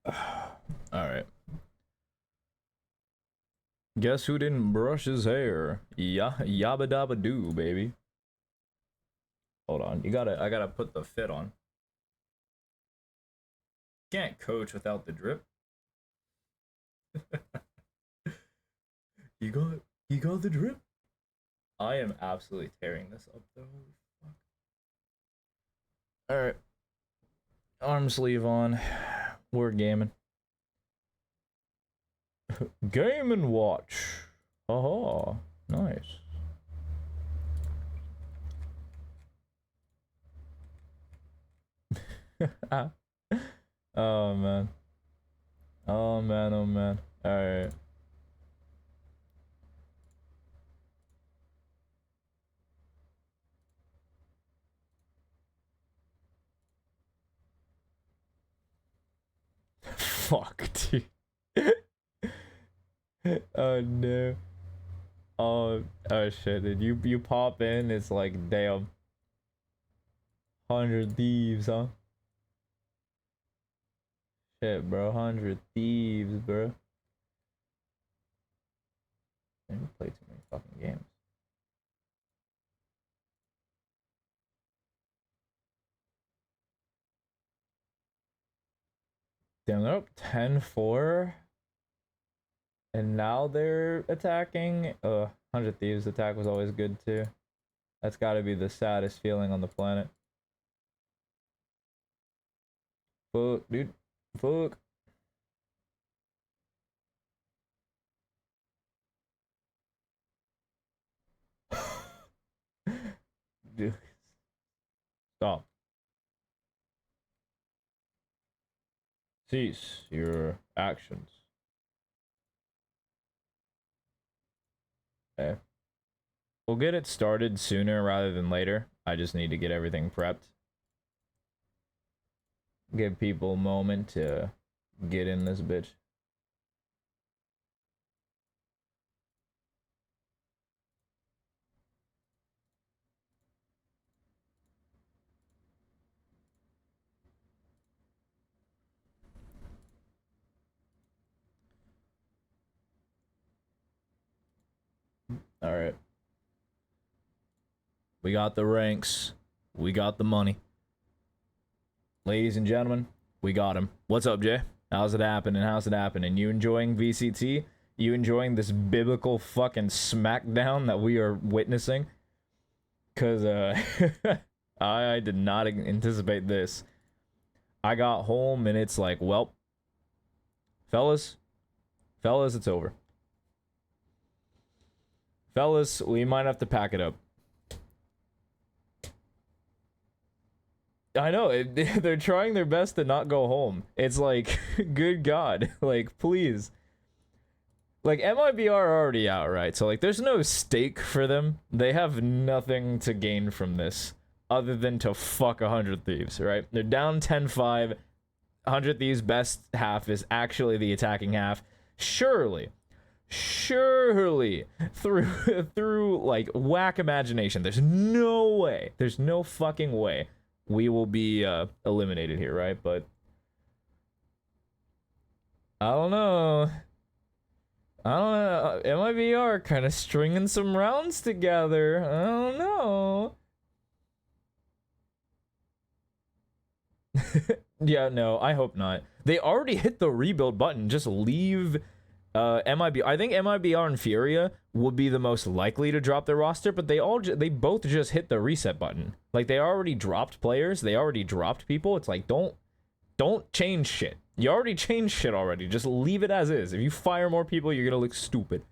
do. Alright. Guess who didn't brush his hair? Yabba dabba doo, baby. Hold on, I gotta put the fit on. Can't coach without the drip. you got the drip? I am absolutely tearing this up though. Alright. Arm sleeve on. We're gaming. Game and watch. Aha. Nice. Oh man. Oh man, oh man. Alright. Fuck, dude. Oh no. Oh shit, dude. You pop in, it's like damn. 100 thieves, huh? Shit, bro. 100 thieves, bro. I didn't play too many fucking games. Damn, they're up 10-4. And now they're attacking. 100 Thieves attack was always good too. That's gotta be the saddest feeling on the planet. Fuck, dude. Fuck. Dude. Stop. Cease your actions. Okay. We'll get it started sooner rather than later. I just need to get everything prepped. Give people a moment to get in this bitch. All right. We got the ranks. We got the money. Ladies and gentlemen, we got him. What's up, Jay? How's it happening? How's it happening? You enjoying VCT? You enjoying this biblical fucking smackdown that we are witnessing? Cause I did not anticipate this. I got home and it's like, well, fellas, it's over. Fellas, we might have to pack it up. I know, they're trying their best to not go home. It's like, good God, like, please. Like, MIBR are already out, right? So, like, there's no stake for them. They have nothing to gain from this other than to fuck 100 Thieves, right? They're down 10-5. 100 Thieves' best half is actually the attacking half. Surely, through like, whack imagination, there's no fucking way we will be eliminated here, right? But I don't know. MIBR kind of stringing some rounds together. I don't know. Yeah, no, I hope not. They already hit the rebuild button. Just leave MIB. I think MIBR and Furia would be the most likely to drop their roster, but they both just hit the reset button. Like, they already dropped players, they already dropped people. It's like, don't change shit. You already changed shit already. Just leave it as is. If you fire more people, you're gonna look stupid.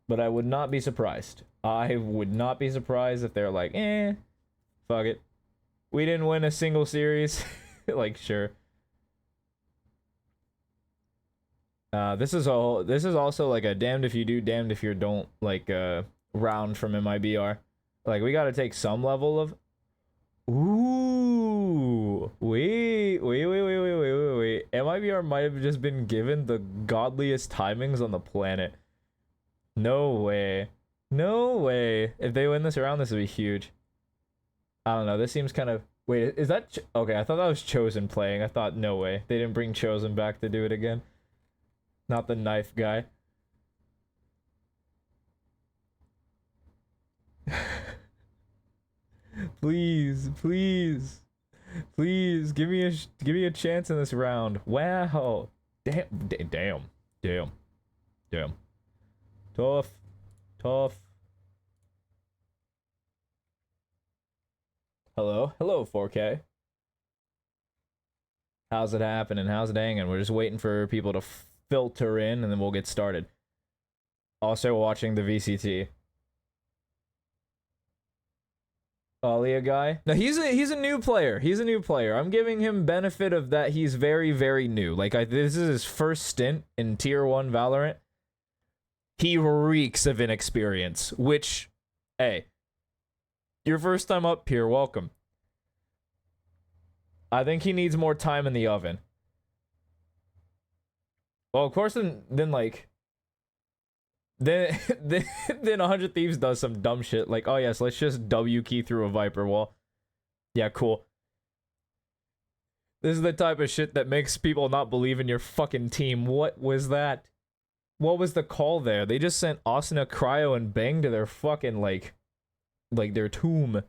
But I would not be surprised. I would not be surprised if they're like, fuck it. We didn't win a single series. Like, sure. This is also like a damned if you do, damned if you don't, like, round from MIBR. Like, we gotta take some level of... Ooh! Wait. MIBR might have just been given the godliest timings on the planet. No way. If they win this round, this would be huge. I don't know. This seems kind of... Wait, is that... Okay, I thought that was Chosen playing. I thought, no way. They didn't bring Chosen back to do it again. Not the knife guy. Please, please. Please, give me a chance in this round. Wow. Damn. Tough. Hello, 4K. How's it happening? How's it hanging? We're just waiting for people to filter in, and then we'll get started. Also watching the VCT. Alia guy? No, he's a new player. He's a new player. I'm giving him benefit of that. He's very, very new. Like, this is his first stint in Tier 1 Valorant. He reeks of inexperience, which, hey, your first time up here, welcome. I think he needs more time in the oven. Well, of course, then 100 Thieves does some dumb shit like, oh yes, let's just W key through a Viper wall. Yeah, cool. This is the type of shit that makes people not believe in your fucking team. What was that? What was the call there? They just sent Asuna, Cryo, and Bang to their fucking, like their tomb.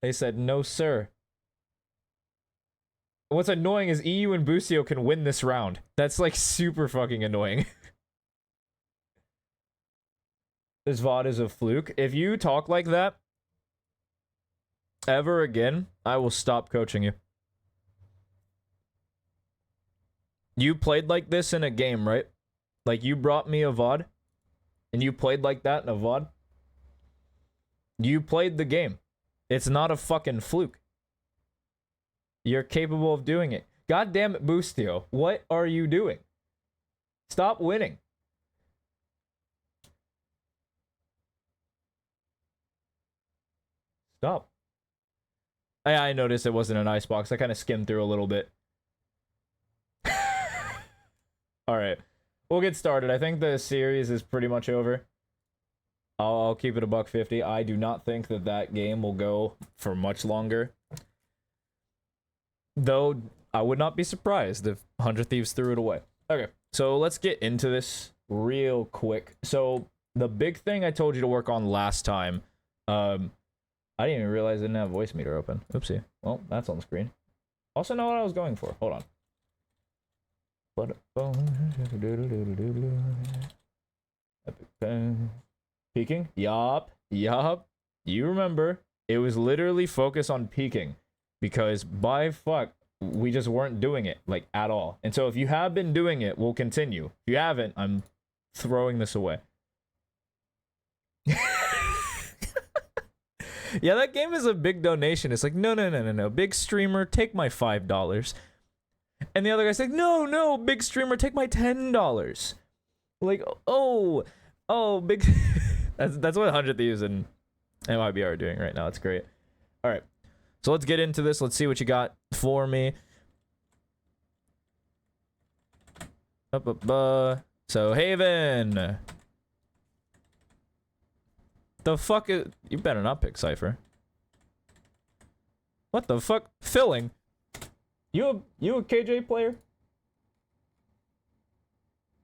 They said, no sir. What's annoying is EU and Busio can win this round. That's, like, super fucking annoying. This VOD is a fluke. If you talk like that ever again, I will stop coaching you. You played like this in a game, right? Like, you brought me a VOD, and you played like that in a VOD. You played the game. It's not a fucking fluke. You're capable of doing it. God damn it, Boostio. What are you doing? Stop winning. Stop. I noticed it wasn't an icebox. I kind of skimmed through a little bit. Alright. We'll get started. I think the series is pretty much over. I'll keep it a $150. I do not think that game will go for much longer. Though, I would not be surprised if 100 Thieves threw it away. Okay, so let's get into this real quick. So, the big thing I told you to work on last time, I didn't even realize I didn't have voice meter open. Oopsie. Well, that's on the screen. Also know what I was going for. Hold on. Peeking? Yup. You remember, it was literally focus on peeking. Because, by fuck, we just weren't doing it, like, at all. And so if you have been doing it, we'll continue. If you haven't, I'm throwing this away. Yeah, that game is a big donation. It's like, no. Big streamer, take my $5. And the other guy's like, no, big streamer, take my $10. Like, oh, big... that's what 100 Thieves and MIB are doing right now. It's great. All right. So let's get into this. Let's see what you got for me. So, Haven. The fuck is... You better not pick Cypher. What the fuck? Filling. You a KJ player?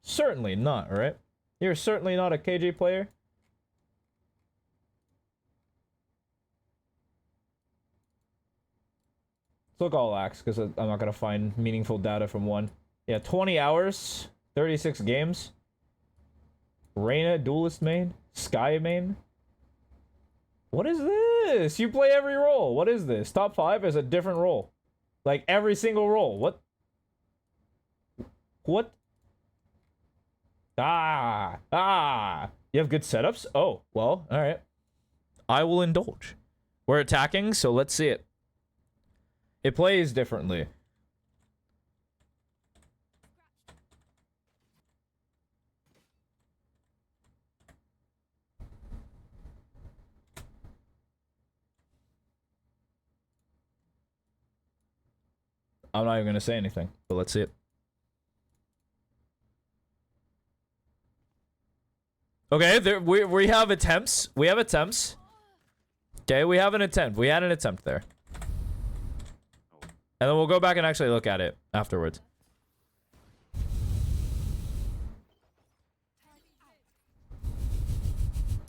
Certainly not, right? You're certainly not a KJ player. Look all axe, because I'm not going to find meaningful data from one. Yeah, 20 hours, 36 games. Reyna, Duelist main, Sky main. What is this? You play every role. What is this? Top 5 is a different role. Like, every single role. What? You have good setups? Oh, well, alright. I will indulge. We're attacking, so let's see it. It plays differently. I'm not even going to say anything, but let's see it. Okay, we have attempts. We have attempts. Okay, we have an attempt. We had an attempt there. And then we'll go back and actually look at it afterwards.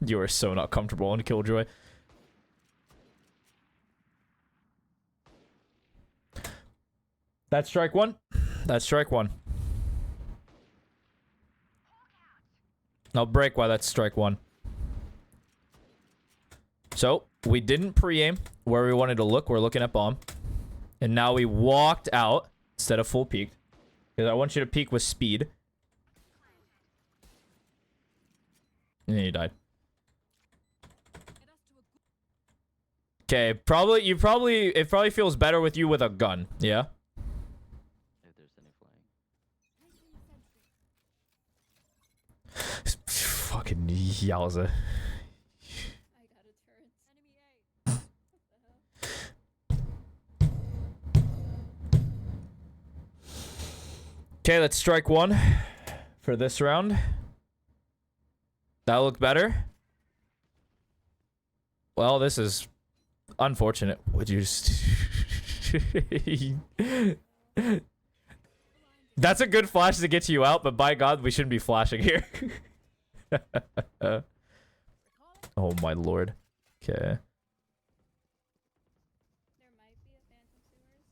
You are so not comfortable on Killjoy. That's strike one. That's strike one. I'll break why that's strike one. So, we didn't pre-aim where we wanted to look. We're looking at bomb. And now we walked out instead of full peeked. Because I want you to peek with speed. And then you died. Okay, it probably feels better with you with a gun, yeah? If there's any flying. Fucking yowza. I got a turret. Enemy A. Okay, let's strike one for this round. That looked better. Well, this is unfortunate. Would you just... That's a good flash to get you out, but by God, we shouldn't be flashing here. Oh my lord. Okay. There might be a phantom sewers.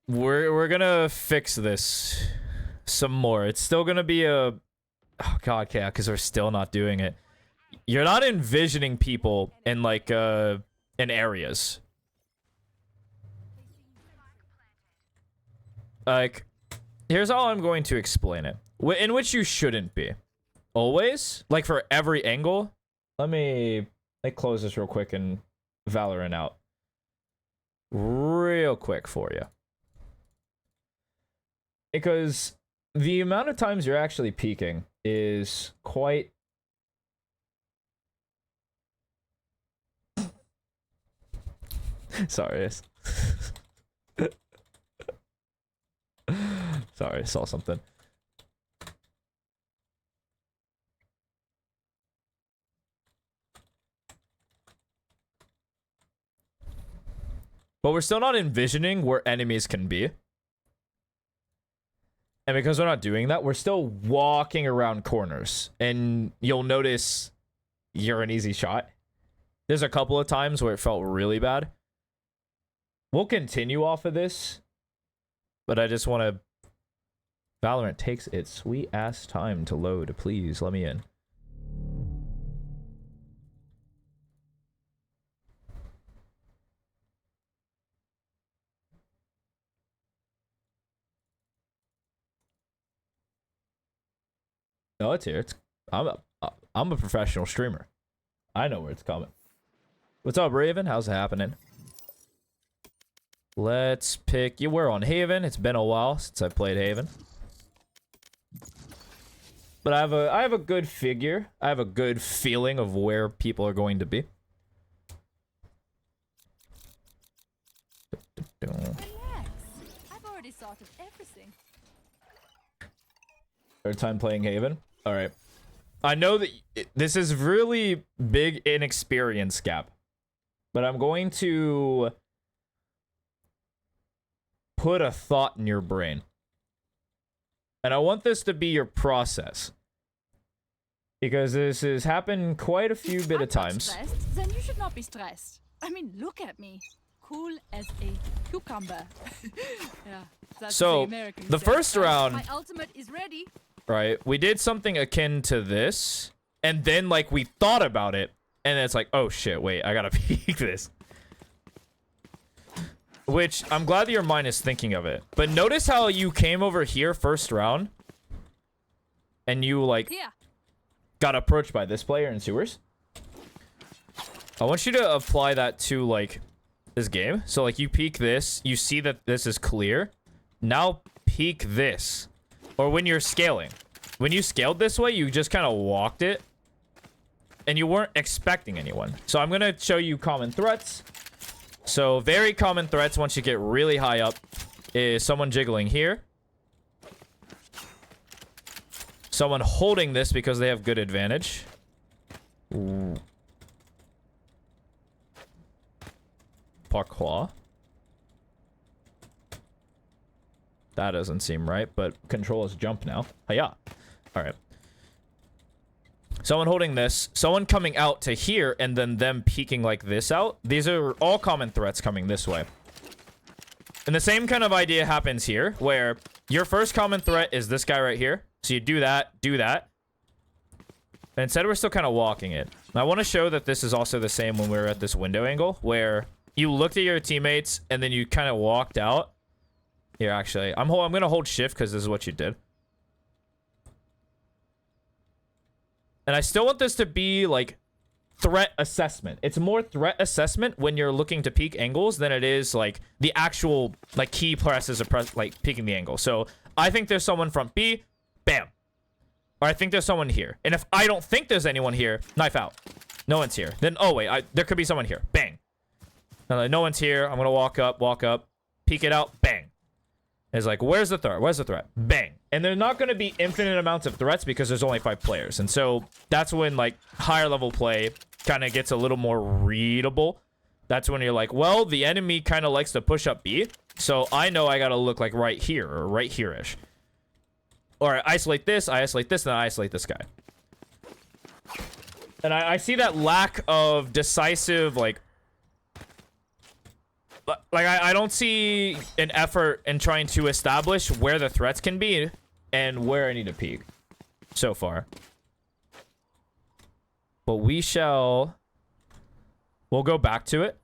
We're gonna fix this some more. It's still gonna be a... Oh god, yeah, because we're still not doing it. You're not envisioning people in like in areas. Like, here's how I'm going to explain it. In which you shouldn't be. Always, like for every angle. Let me close this real quick and Valorant out. Real quick for you. Because the amount of times you're actually peeking is quite... Sorry. Sorry, I saw something. But we're still not envisioning where enemies can be. And because we're not doing that, we're still walking around corners. And you'll notice you're an easy shot. There's a couple of times where it felt really bad. We'll continue off of this. But I just want to... Valorant takes its sweet ass time to load. Please, let me in. No, it's here. I'm a professional streamer. I know where it's coming. What's up, Raven? How's it happening? Let's pick you. We're on Haven. It's been a while since I played Haven. But I have a good figure. I have a good feeling of where people are going to be. Relax. I've already thought of everything. Third time playing Haven. All right. I know that this is really big inexperience gap, but I'm going to put a thought in your brain. And I want this to be your process. Because this has happened quite a few bit of times. Stressed? Then you should not be stressed. I mean, look at me. Cool as a cucumber. Yeah, that's So, the American the saying. first round, My ultimate is ready. right, we did something akin to this. And then, like, we thought about it. And it's like, oh shit, wait, I gotta peek this. Which, I'm glad that your mind is thinking of it. But notice how you came over here first round. And you, like, Here. got approached by this player in sewers. I want you to apply that to, like, this game. So, like, you peek this. You see that this is clear. Now, peek this. Or when you're scaling. When you scaled this way, you just kind of walked it. And you weren't expecting anyone. So, I'm going to show you common threats. So very common threats once you get really high up is someone jiggling here. Someone holding this because they have good advantage. Ooh. Parkour. That doesn't seem right, but control is jump now. Hiya. Alright. Someone holding this. Someone coming out to here, and then them peeking like this out. These are all common threats coming this way. And the same kind of idea happens here, where your first common threat is this guy right here. So you do that, do that. And instead we're still kind of walking it. And I want to show that this is also the same when we were at this window angle, where you looked at your teammates, and then you kind of walked out. Here, actually. I'm going to hold shift because this is what you did. And I still want this to be, like, threat assessment. It's more threat assessment when you're looking to peek angles than it is, like, the actual, like, key presses of, like, peeking the angle. So, I think there's someone front B. Bam. Or I think there's someone here. And if I don't think there's anyone here, knife out. No one's here. Then, oh, wait. There could be someone here. Bang. No one's here. I'm going to walk up. Peek it out. Bang. It's like, where's the threat? Where's the threat? Bang. And they're not going to be infinite amounts of threats because there's only 5 players. And so that's when, like, higher level play kind of gets a little more readable. That's when you're like, well, the enemy kind of likes to push up B. So I know I got to look, like, right here or right here-ish. Or I isolate this, and then I isolate this guy. And I see that lack of decisive, like I don't see an effort in trying to establish where the threats can be and where I need to peek so far. But we'll go back to it.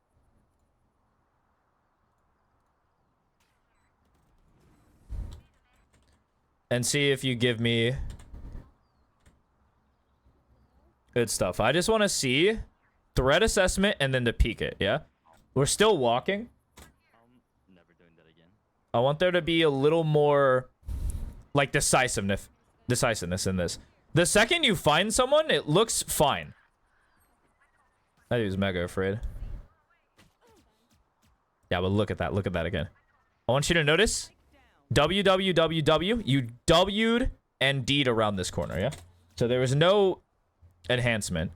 And see if you give me good stuff. I just want to see threat assessment and then to peek it, yeah? We're still walking. Never doing that again. I want there to be a little more, like, decisiveness in this. The second you find someone, it looks fine. That dude's mega afraid. Yeah, but look at that. Look at that again. I want you to notice WWWW. You W'd and D'd around this corner, yeah? So there was no enhancement.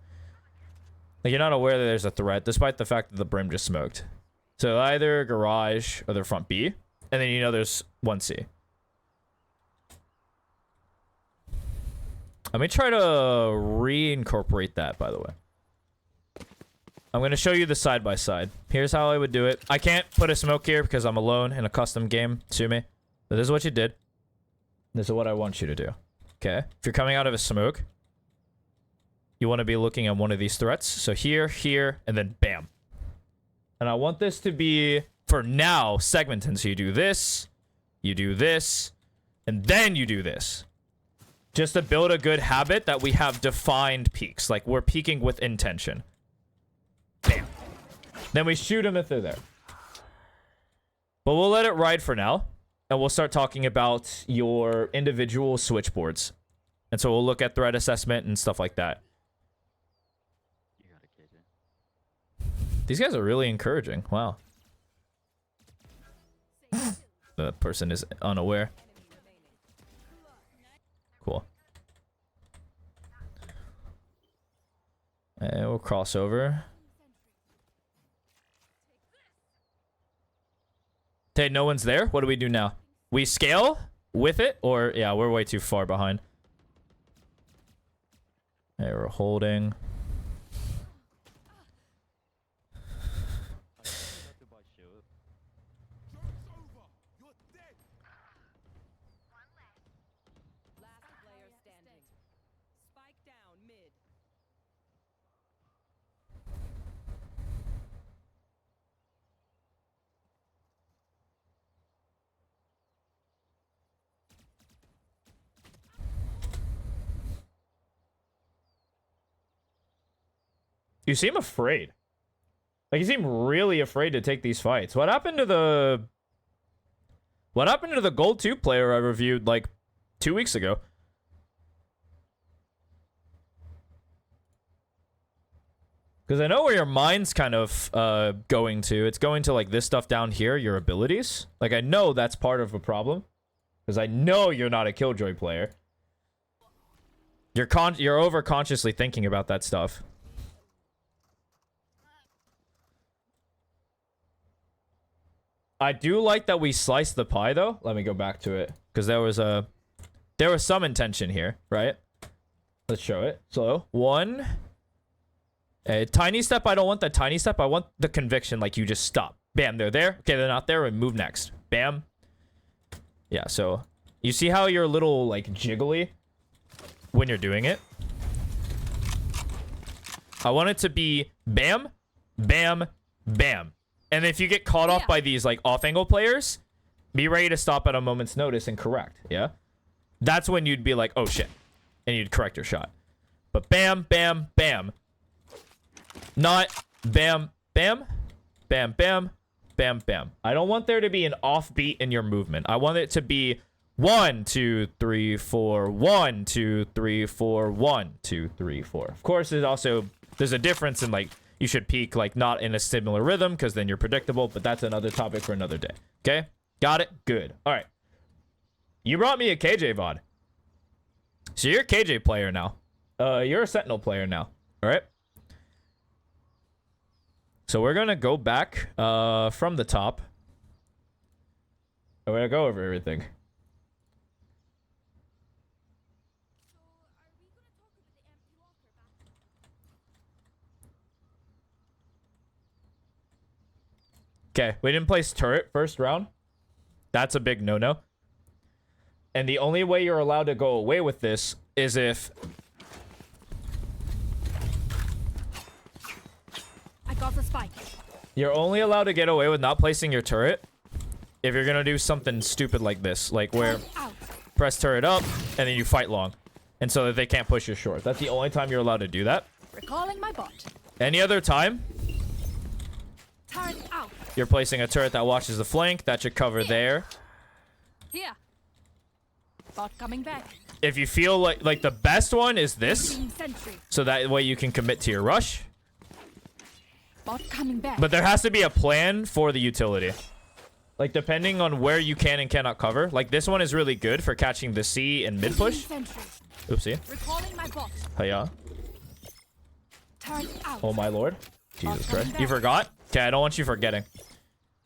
Like, you're not aware that there's a threat, despite the fact that the brim just smoked. So either garage or the front B, and then you know there's 1C. Let me try to reincorporate that, by the way. I'm going to show you the side-by-side. Here's how I would do it. I can't put a smoke here because I'm alone in a custom game. Sue me. But this is what you did. This is what I want you to do. Okay? If you're coming out of a smoke, you want to be looking at one of these threats. So here, here, and then bam. And I want this to be, for now, segmented. So you do this, and then you do this. Just to build a good habit that we have defined peaks. Like, we're peaking with intention. Bam. Then we shoot them if they're there. But we'll let it ride for now. And we'll start talking about your individual switchboards. And so we'll look at threat assessment and stuff like that. You got it, KJ. These guys are really encouraging. Wow. The person is unaware. Cool. And we'll cross over. Okay, no one's there. What do we do now? We scale with it? Or, yeah, we're way too far behind. Okay, we're holding. You seem afraid. Like, you seem really afraid to take these fights. What happened to the Gold 2 player I reviewed, like, 2 weeks ago? Because I know where your mind's kind of going to. It's going to like this stuff down here, your abilities. Like I know that's part of a problem. Because I know you're not a Killjoy player. You're over consciously thinking about that stuff. I do like that we sliced the pie though. Let me go back to it. Because there was some intention here, right? Let's show it. So, one. A tiny step, I don't want the tiny step. I want the conviction, like you just stop. Bam, they're there. Okay, they're not there, and move next. Bam. Yeah, so you see how you're a little, like, jiggly when you're doing it? I want it to be bam, bam, bam. And if you get caught off by these, like, off-angle players, be ready to stop at a moment's notice and correct, yeah? That's when you'd be like, oh, shit. And you'd correct your shot. But bam, bam, bam. Not bam, bam, bam, bam, bam, bam. I don't want there to be an offbeat in your movement. I want it to be 1, 2, 3, 4, 1, 2, 3, 4, 1, 2, 3, 4. Of course, there's a difference in like you should peak like not in a similar rhythm because then you're predictable, but that's another topic for another day. Okay? Got it? Good. All right. You brought me a KJ VOD. So you're a KJ player now. You're a Sentinel player now. All right? So we're going to go back from the top. We're going to go over everything. Okay, we didn't place turret first round. That's a big no-no. And the only way you're allowed to go away with this is if... I got the spike. You're only allowed to get away with not placing your turret if you're going to do something stupid like this. Like where press turret up and then you fight long. And so that they can't push you short. That's the only time you're allowed to do that. Recalling my bot. Any other time, Turret out. you're placing a turret that watches the flank. That should cover there. Here. Bot coming back. If you feel like the best one is this. Sentry. So that way you can commit to your rush. Bot coming back. But there has to be a plan for the utility. Like, depending on where you can and cannot cover. Like, this one is really good for catching the C and mid push. Oopsie. Recalling my bot. Hiya. Turret out. Oh, my lord. Jesus Christ. You forgot? Okay, I don't want you forgetting.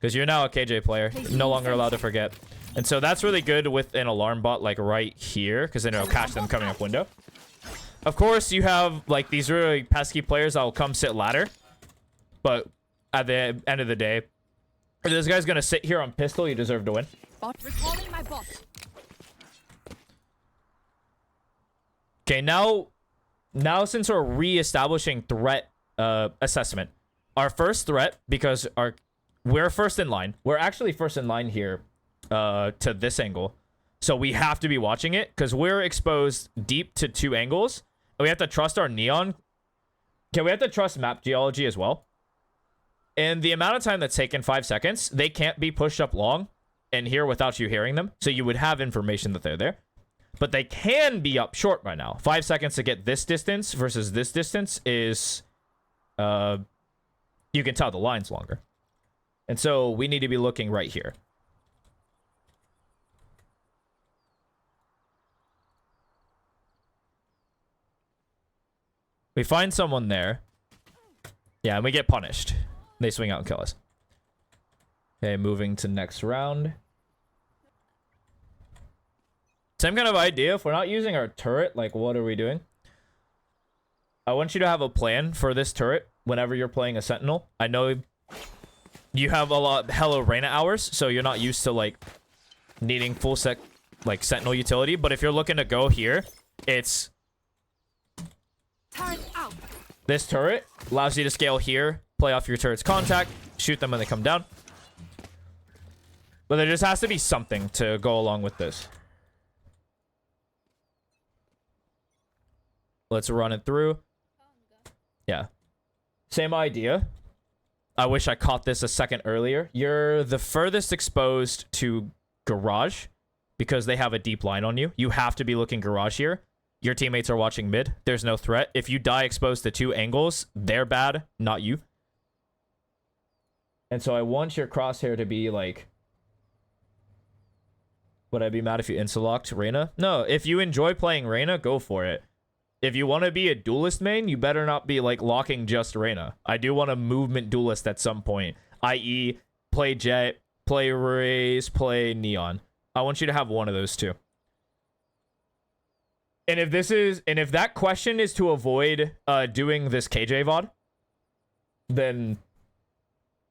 Because you're now a KJ player. No longer allowed to forget. And so that's really good with an alarm bot, like, right here. Because then it'll catch them coming up window. Of course, you have, like, these really pesky players that will come sit ladder. But at the end of the day, if this guy's gonna sit here on pistol, you deserve to win. Bot recalling my bot. Okay, now since we're re-establishing threat assessment, our first threat, because we're first in line. We're actually first in line here to this angle. So we have to be watching it because we're exposed deep to 2 angles. And we have to trust our neon. Okay, we have to trust map geology as well. And the amount of time that's taken, 5 seconds, they can't be pushed up long and here without you hearing them. So you would have information that they're there. But they can be up short by now. 5 seconds to get this distance versus this distance is... you can tell the line's longer. And so we need to be looking right here. We find someone there. Yeah, and we get punished. They swing out and kill us. Okay, moving to next round. Same kind of idea. If we're not using our turret, like, what are we doing? I want you to have a plan for this turret whenever you're playing a Sentinel. I know you have a lot hella Reyna hours, so you're not used to, like, needing full sec, like, Sentinel utility. But if you're looking to go here, it's... Turret out. This turret allows you to scale here, play off your turret's contact, shoot them when they come down. But there just has to be something to go along with this. Let's run it through. Yeah. Same idea. I wish I caught this a second earlier. You're the furthest exposed to garage because they have a deep line on you. You have to be looking garage here. your teammates are watching mid. There's no threat. If you die exposed to 2 angles, they're bad, not you. And so I want your crosshair to be like... Would I be mad if you insta-locked Reyna? No, if you enjoy playing Reyna, go for it. If you want to be a duelist main, you better not be like locking just Reyna. I do want a movement duelist at some point, i.e. play Jett, play Raze, play Neon. I want you to have one of those two. And if that question is to avoid doing this KJ VOD, then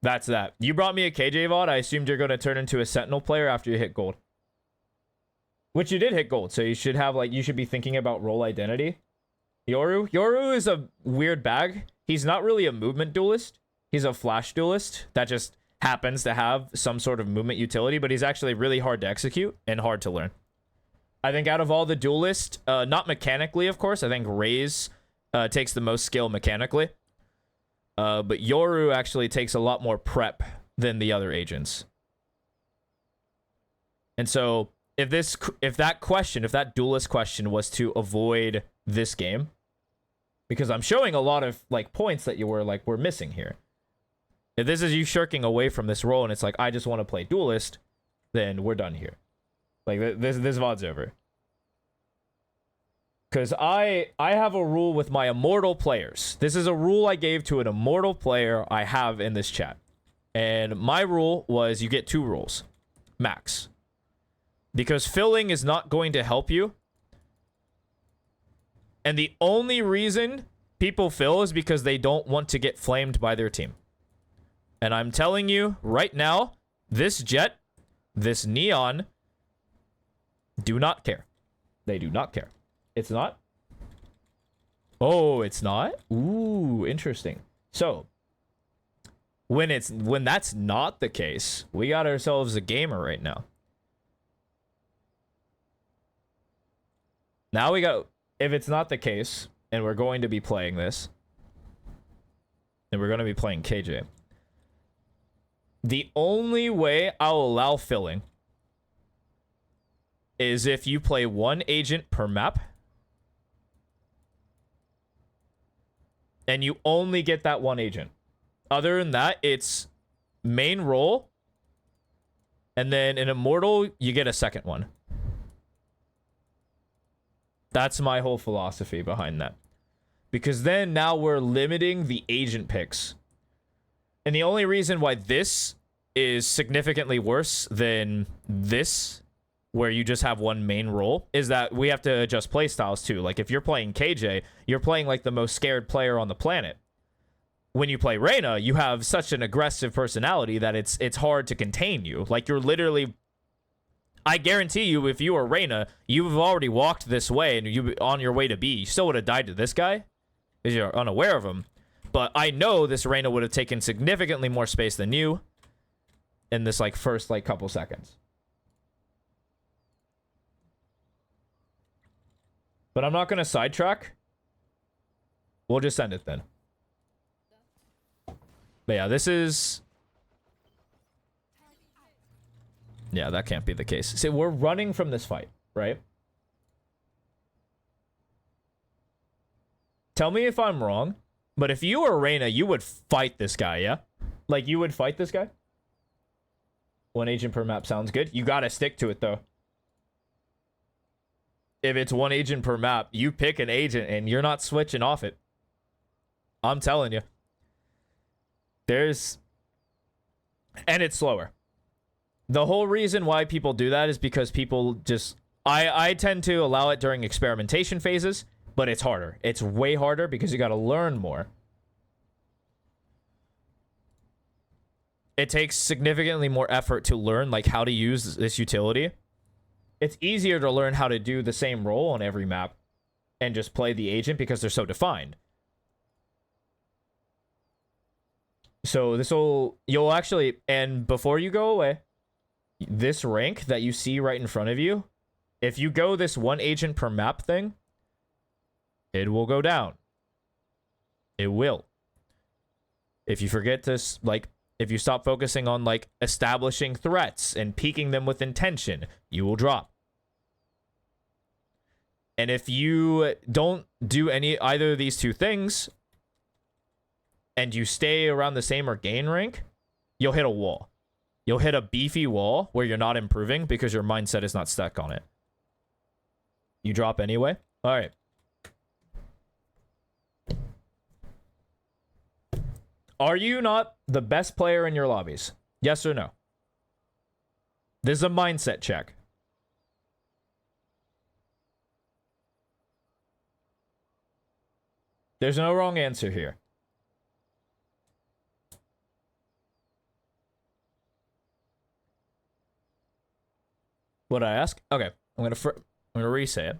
that's that. You brought me a KJ VOD, I assumed you're going to turn into a Sentinel player after you hit gold. Which you did hit gold, so you should have you should be thinking about role identity. Yoru is a weird bag. He's not really a movement duelist. He's a flash duelist that just happens to have some sort of movement utility, but he's actually really hard to execute and hard to learn. I think out of all the duelists, not mechanically, of course, I think Raze takes the most skill mechanically. But Yoru actually takes a lot more prep than the other agents. And so if that duelist question was to avoid this game, because I'm showing a lot of points that you were missing here. If this is you shirking away from this role and it's like, I just want to play duelist, then we're done here. This VOD's over. Because I have a rule with my immortal players. This is a rule I gave to an immortal player I have in this chat. And my rule was you get 2 rules. Max. Because filling is not going to help you. And the only reason people fill is because they don't want to get flamed by their team. And I'm telling you right now, this Jett, this Neon, do not care. They do not care. It's not? Oh, it's not? Ooh, interesting. So, when that's not the case, we got ourselves a gamer right now. Now we got... If it's not the case, and we're going to be playing this, and we're going to be playing KJ, the only way I'll allow filling is if you play 1 agent per map, and you only get that 1 agent. Other than that, it's main role, and then in Immortal, you get a second one. That's my whole philosophy behind that. Because then now we're limiting the agent picks. And the only reason why this is significantly worse than this, where you just have 1 main role, is that we have to adjust playstyles too. Like if you're playing KJ, you're playing like the most scared player on the planet. When you play Reyna, you have such an aggressive personality that it's hard to contain you. Like you're literally... I guarantee you, if you were Reyna, you've already walked this way and you on your way to B. You still would have died to this guy because you're unaware of him. But I know this Reyna would have taken significantly more space than you in this first couple seconds. But I'm not going to sidetrack. We'll just end it then. But yeah, this is... Yeah, that can't be the case. See, we're running from this fight, right? Tell me if I'm wrong, but if you were Reyna, you would fight this guy, yeah? You would fight this guy? 1 agent per map sounds good. You gotta stick to it, though. If it's 1 agent per map, you pick an agent and you're not switching off it. I'm telling you. And it's slower. The whole reason why people do that is because people just... I tend to allow it during experimentation phases, but it's harder. It's way harder because you got to learn more. It takes significantly more effort to learn how to use this utility. It's easier to learn how to do the same role on every map and just play the agent because they're so defined. So you'll actually... And before you go away... This rank that you see right in front of you, if you go this 1 agent per map thing, it will go down. It will. If you forget this, if you stop focusing on, establishing threats and peeking them with intention, you will drop. And if you don't do either of these two things, and you stay around the same or gain rank, you'll hit a wall. You'll hit a beefy wall where you're not improving because your mindset is not stuck on it. You drop anyway? All right. Are you not the best player in your lobbies? Yes or no? This is a mindset check. There's no wrong answer here. What I ask? Okay, I'm gonna re-say it.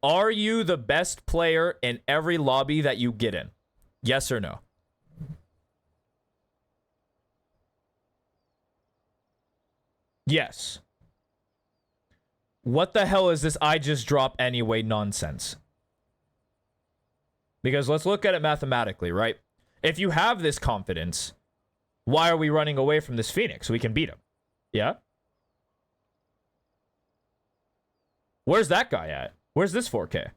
Are you the best player in every lobby that you get in? Yes or no? Yes. What the hell is this I just drop anyway nonsense? Because let's look at it mathematically, right? If you have this confidence, why are we running away from this Phoenix? We can beat him. Yeah? Where's that guy at? Where's this 4K?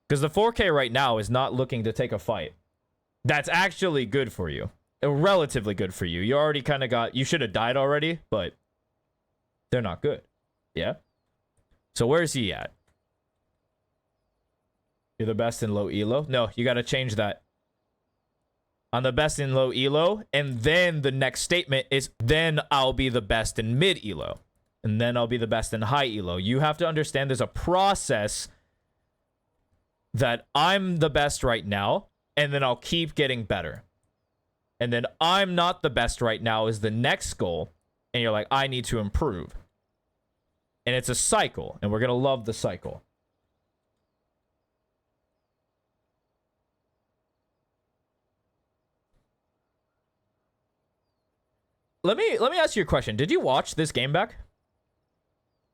Because the 4K right now is not looking to take a fight. That's actually good for you. Relatively good for you. You already kind of got... You should have died already, but... They're not good. Yeah? So where's he at? You're the best in low elo? No, you got to change that. I'm the best in low elo, and then the next statement is, then I'll be the best in mid elo. And then I'll be the best in high elo. You have to understand there's a process that I'm the best right now, and then I'll keep getting better. And then I'm not the best right now is the next goal, and you're like, I need to improve. And it's a cycle, and we're going to love the cycle. Let me ask you a question. Did you watch this game back?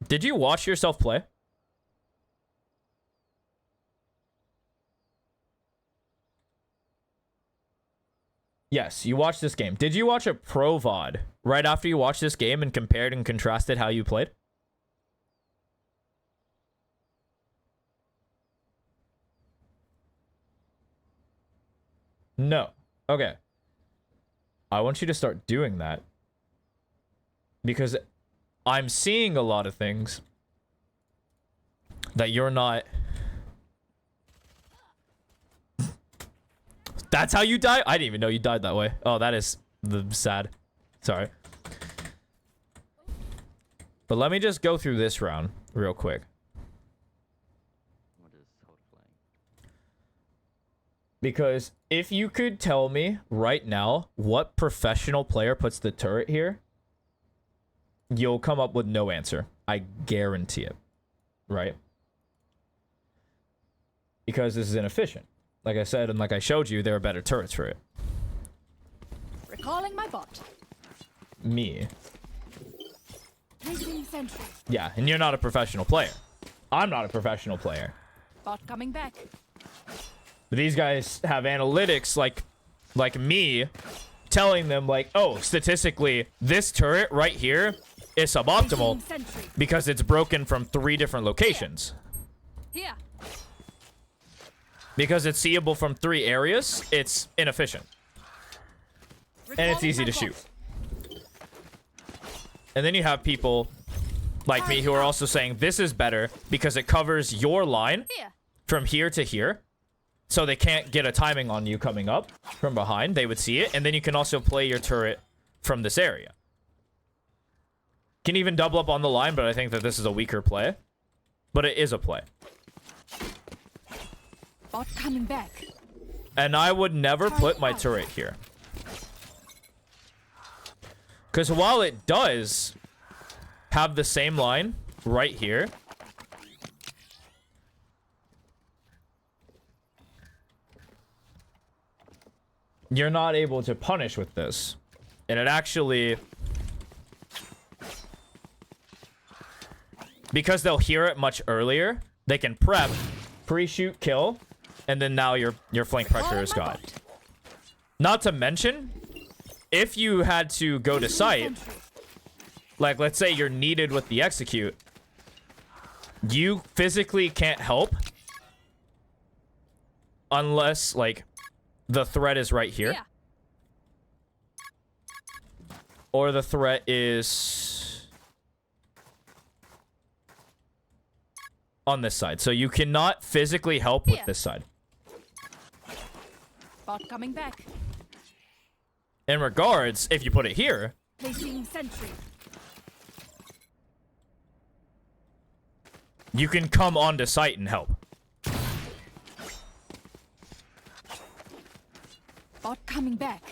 Did you watch yourself play? Yes, you watched this game. Did you watch a pro VOD right after you watched this game and compared and contrasted how you played? No. Okay. I want you to start doing that. Because I'm seeing a lot of things that you're not... That's how you die? I didn't even know you died that way. Oh, that is sad. Sorry. But let me just go through this round real quick. What is Hold playing? Because if you could tell me right now what professional player puts the turret here, you'll come up with no answer. I guarantee it. Right? Because this is inefficient. Like I said, and like I showed you, there are better turrets for it. Recalling my bot. Me. Placing sentry. Yeah, and you're not a professional player. I'm not a professional player. Bot coming back. But these guys have analytics like me telling them like, oh, statistically, this turret right here is suboptimal because it's broken from 3 different locations. Here. Because it's seeable from 3 areas, it's inefficient. And it's easy to shoot. And then you have people like me who are also saying this is better because it covers your line from here to here. So they can't get a timing on you coming up from behind. They would see it. And then you can also play your turret from this area. Can even double up on the line, but I think that this is a weaker play. But it is a play. Bot coming back. And I would never put my turret here. Because while it does have the same line right here, you're not able to punish with this. And it actually... Because they'll hear it much earlier, they can prep, pre-shoot, kill, and then now your flank pressure is gone. Not to mention, if you had to go to site, like let's say you're needed with the execute, you physically can't help unless, like, the threat is right here. Here. Or the threat is on this side. So you cannot physically help with Here. this side. Bot coming back. In regards, if you put it here, Placing sentry. you can come onto site and help. Bot coming back.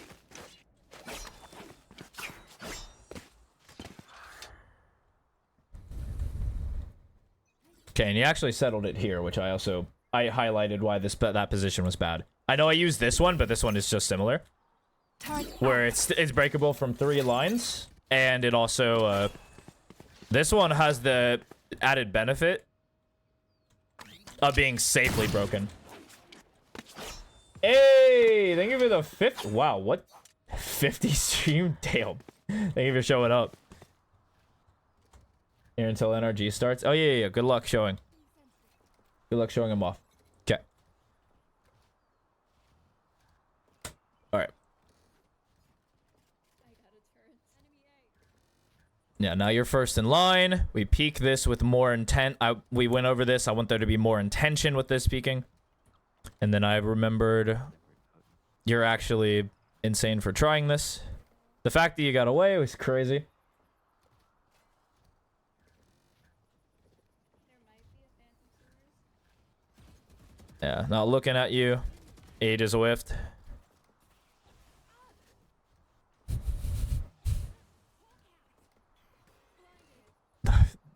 Okay, and you actually settled it here, which I highlighted why that position was bad. I know I used this one, but this one is just similar, Turret where it's breakable from 3 lines, and it also this one has the added benefit of being safely broken. Hey, thank you for the 50. Wow, what 50 stream? Damn. Thank you for showing up. Here until NRG starts. Oh yeah. Good luck showing. Good luck showing him off. Okay. All right. Yeah, now you're first in line. We peek this with more intent. We went over this. I want there to be more intention with this peeking. And then I remembered you're actually insane for trying this. The fact that you got away was crazy. Yeah, not looking at you. Aegis whiffed.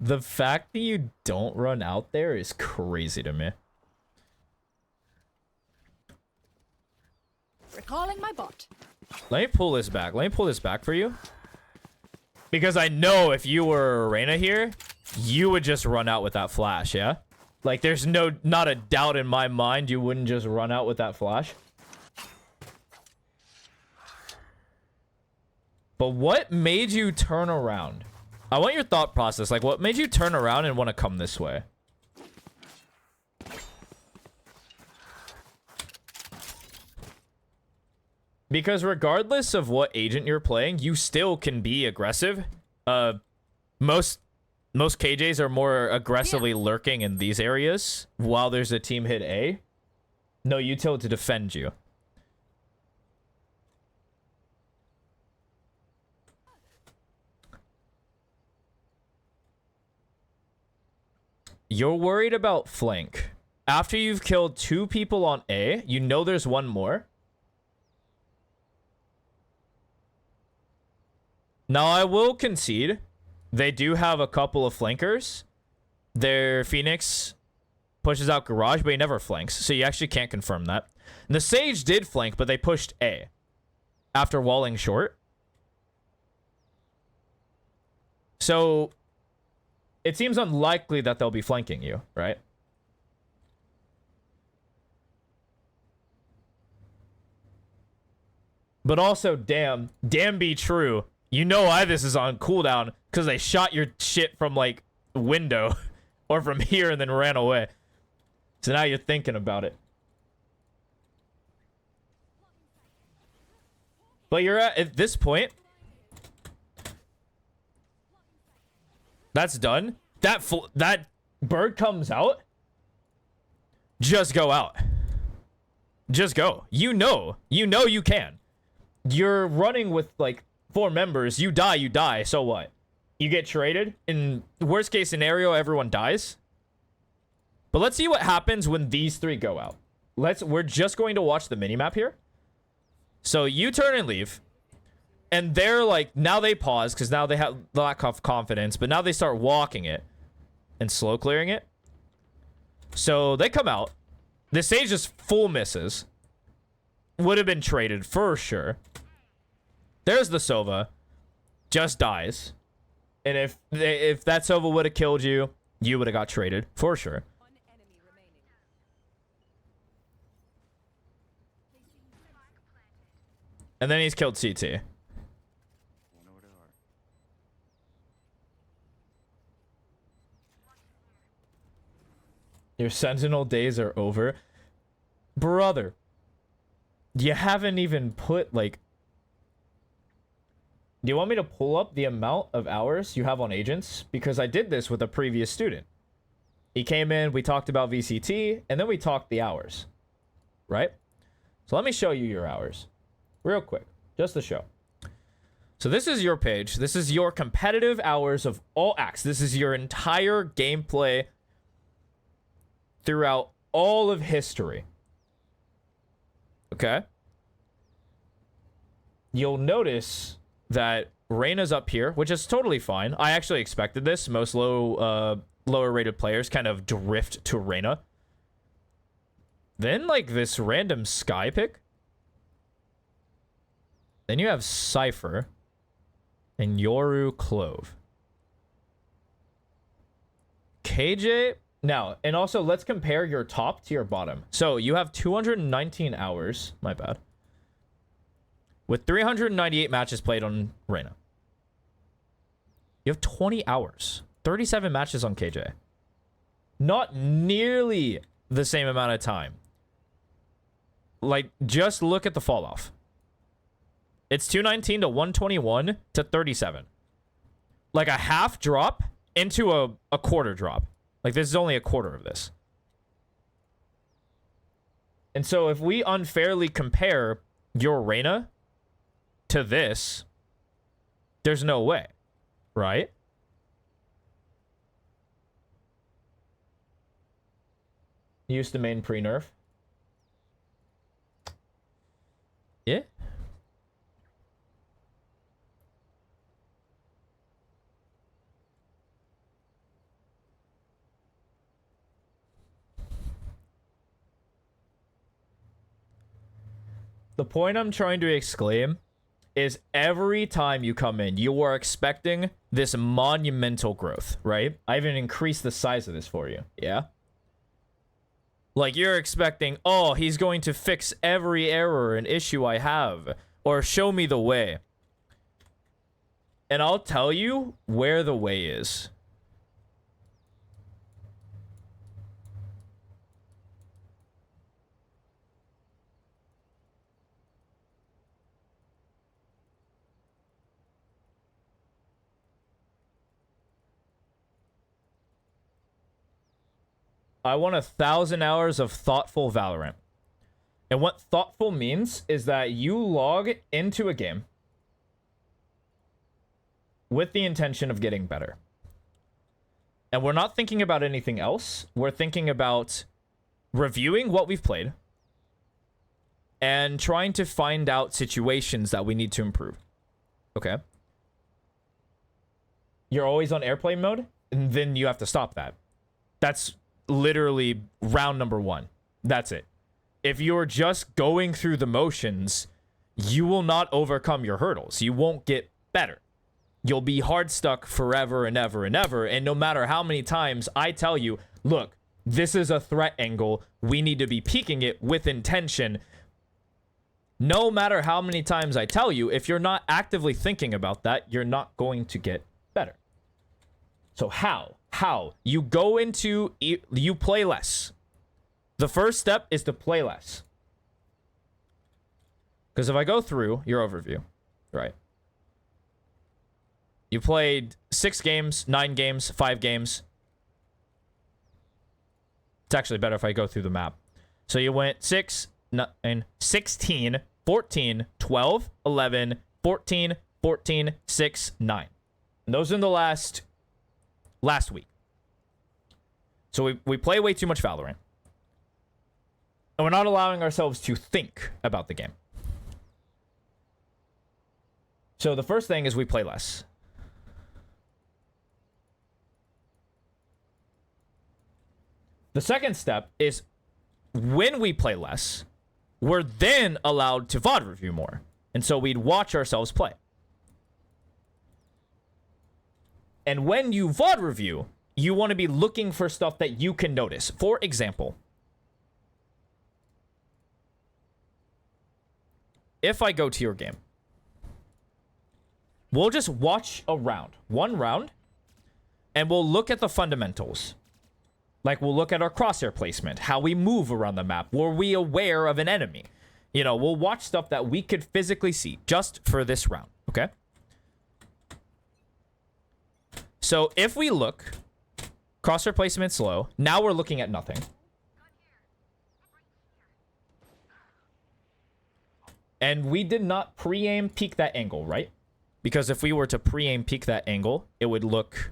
The fact that you don't run out there is crazy to me. recalling my bot. Let me pull this back. Let me pull this back for you. Because I know if you were Arena here, you would just run out with that flash, yeah? Like, there's not a doubt in my mind you wouldn't just run out with that flash. But what made you turn around? I want your thought process. Like, what made you turn around and want to come this way? Because regardless of what agent you're playing, you still can be aggressive. Most KJs are more aggressively lurking in these areas while there's a team hit A. No util to defend you. You're worried about flank. After you've killed 2 people on A, you know there's one more. Now, I will concede, they do have a couple of flankers. Their Phoenix pushes out Garage, but he never flanks, so you actually can't confirm that. And the Sage did flank, but they pushed A after walling short. So, it seems unlikely that they'll be flanking you, right? But also, damn be true. You know why this is on cooldown, because they shot your shit from, like, window or from here and then ran away. So now you're thinking about it. But you're at this point. That's done. That bird comes out. Just go out. Just go. You know you can. You're running with, like, 4 members. You die. So what? You get traded. In worst case scenario, everyone dies. But let's see what happens when these 3 go out. We're just going to watch the minimap here. So you turn and leave. And they're like, now they pause because now they have lack of confidence. But now they start walking it and slow clearing it. So they come out. The Sage just full misses. Would have been traded for sure. There's the Sova. Just dies. And if that Sova would have killed you, you would have got traded for sure. And then he's killed CT. Your Sentinel days are over. Brother, you haven't even put, like... Do you want me to pull up the amount of hours you have on agents? Because I did this with a previous student. He came in, we talked about VCT, and then we talked the hours. Right? So let me show you your hours. Real quick. Just to show. So this is your page. This is your competitive hours of all acts. This is your entire gameplay throughout all of history. Okay? You'll notice that Reyna's up here, which is totally fine. I actually expected this. Most lower rated players kind of drift to Reyna. Then, like, this random Sky pick. Then you have Cypher and Yoru Clove. KJ... Now, and also, let's compare your top to your bottom. So, you have 219 hours. My bad. With 398 matches played on Reyna. You have 20 hours. 37 matches on KJ. Not nearly the same amount of time. Like, just look at the fall off. It's 219 to 121 to 37. Like a half drop into a quarter drop. Like, this is only a quarter of this. And so if we unfairly compare your Reyna to this, there's no way, right? Used to main pre-nerf. Yeah. The point I'm trying to exclaim is every time you come in, you are expecting this monumental growth, right? I even increased the size of this for you, yeah? Like, you're expecting, oh, he's going to fix every error and issue I have, or show me the way. And I'll tell you where the way is. I want 1,000 hours of thoughtful Valorant. And what thoughtful means is that you log into a game with the intention of getting better. And we're not thinking about anything else. We're thinking about reviewing what we've played and trying to find out situations that we need to improve. Okay? You're always on airplane mode, and then you have to stop that. That's literally round number 1. That's it. If you're just going through the motions, you will not overcome your hurdles. You won't get better. You'll be hard stuck forever and ever and ever. And no matter how many times I tell you, look, this is a threat angle. We need to be peeking it with intention. No matter how many times I tell you, if you're not actively thinking about that, you're not going to get better. So how? You go into, you play less. The first step is to play less. Because if I go through your overview, right? You played 6 games, 9 games, 5 games. It's actually better if I go through the map. So you went 6, 9, 16, 14, 12, 11, 14, 14, 6, 9. And those are in the last week. So we play way too much Valorant. And we're not allowing ourselves to think about the game. So the first thing is we play less. The second step is when we play less, we're then allowed to VOD review more. And so we'd watch ourselves play. And when you VOD review, you want to be looking for stuff that you can notice. For example, if I go to your game, we'll just watch a round, one round, and we'll look at the fundamentals. Like, we'll look at our crosshair placement, how we move around the map. Were we aware of an enemy? You know, we'll watch stuff that we could physically see just for this round, okay? So if we look, crosshair placement slow. Now we're looking at nothing. And we did not pre-aim peek that angle, right? Because if we were to pre-aim peek that angle, it would look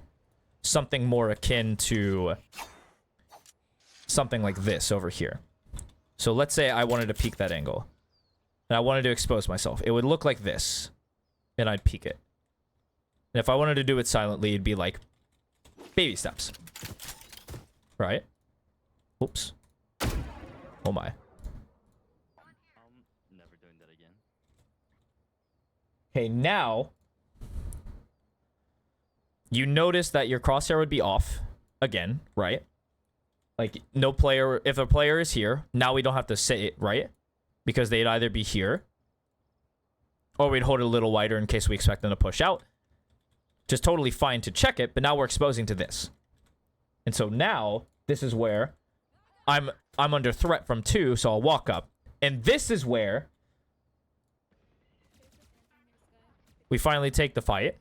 something more akin to something like this over here. So let's say I wanted to peek that angle. And I wanted to expose myself. It would look like this. And I'd peek it. And if I wanted to do it silently, it'd be like baby steps. Right? Oops. Oh my. Never doing that again. Okay, now you notice that your crosshair would be off again, right? Like, no player, if a player is here, now we don't have to say it, right? Because they'd either be here, or we'd hold it a little wider in case we expect them to push out. Just totally fine to check it, but now we're exposing to this. And so now, this is where I'm under threat from 2, so I'll walk up. And this is where we finally take the fight.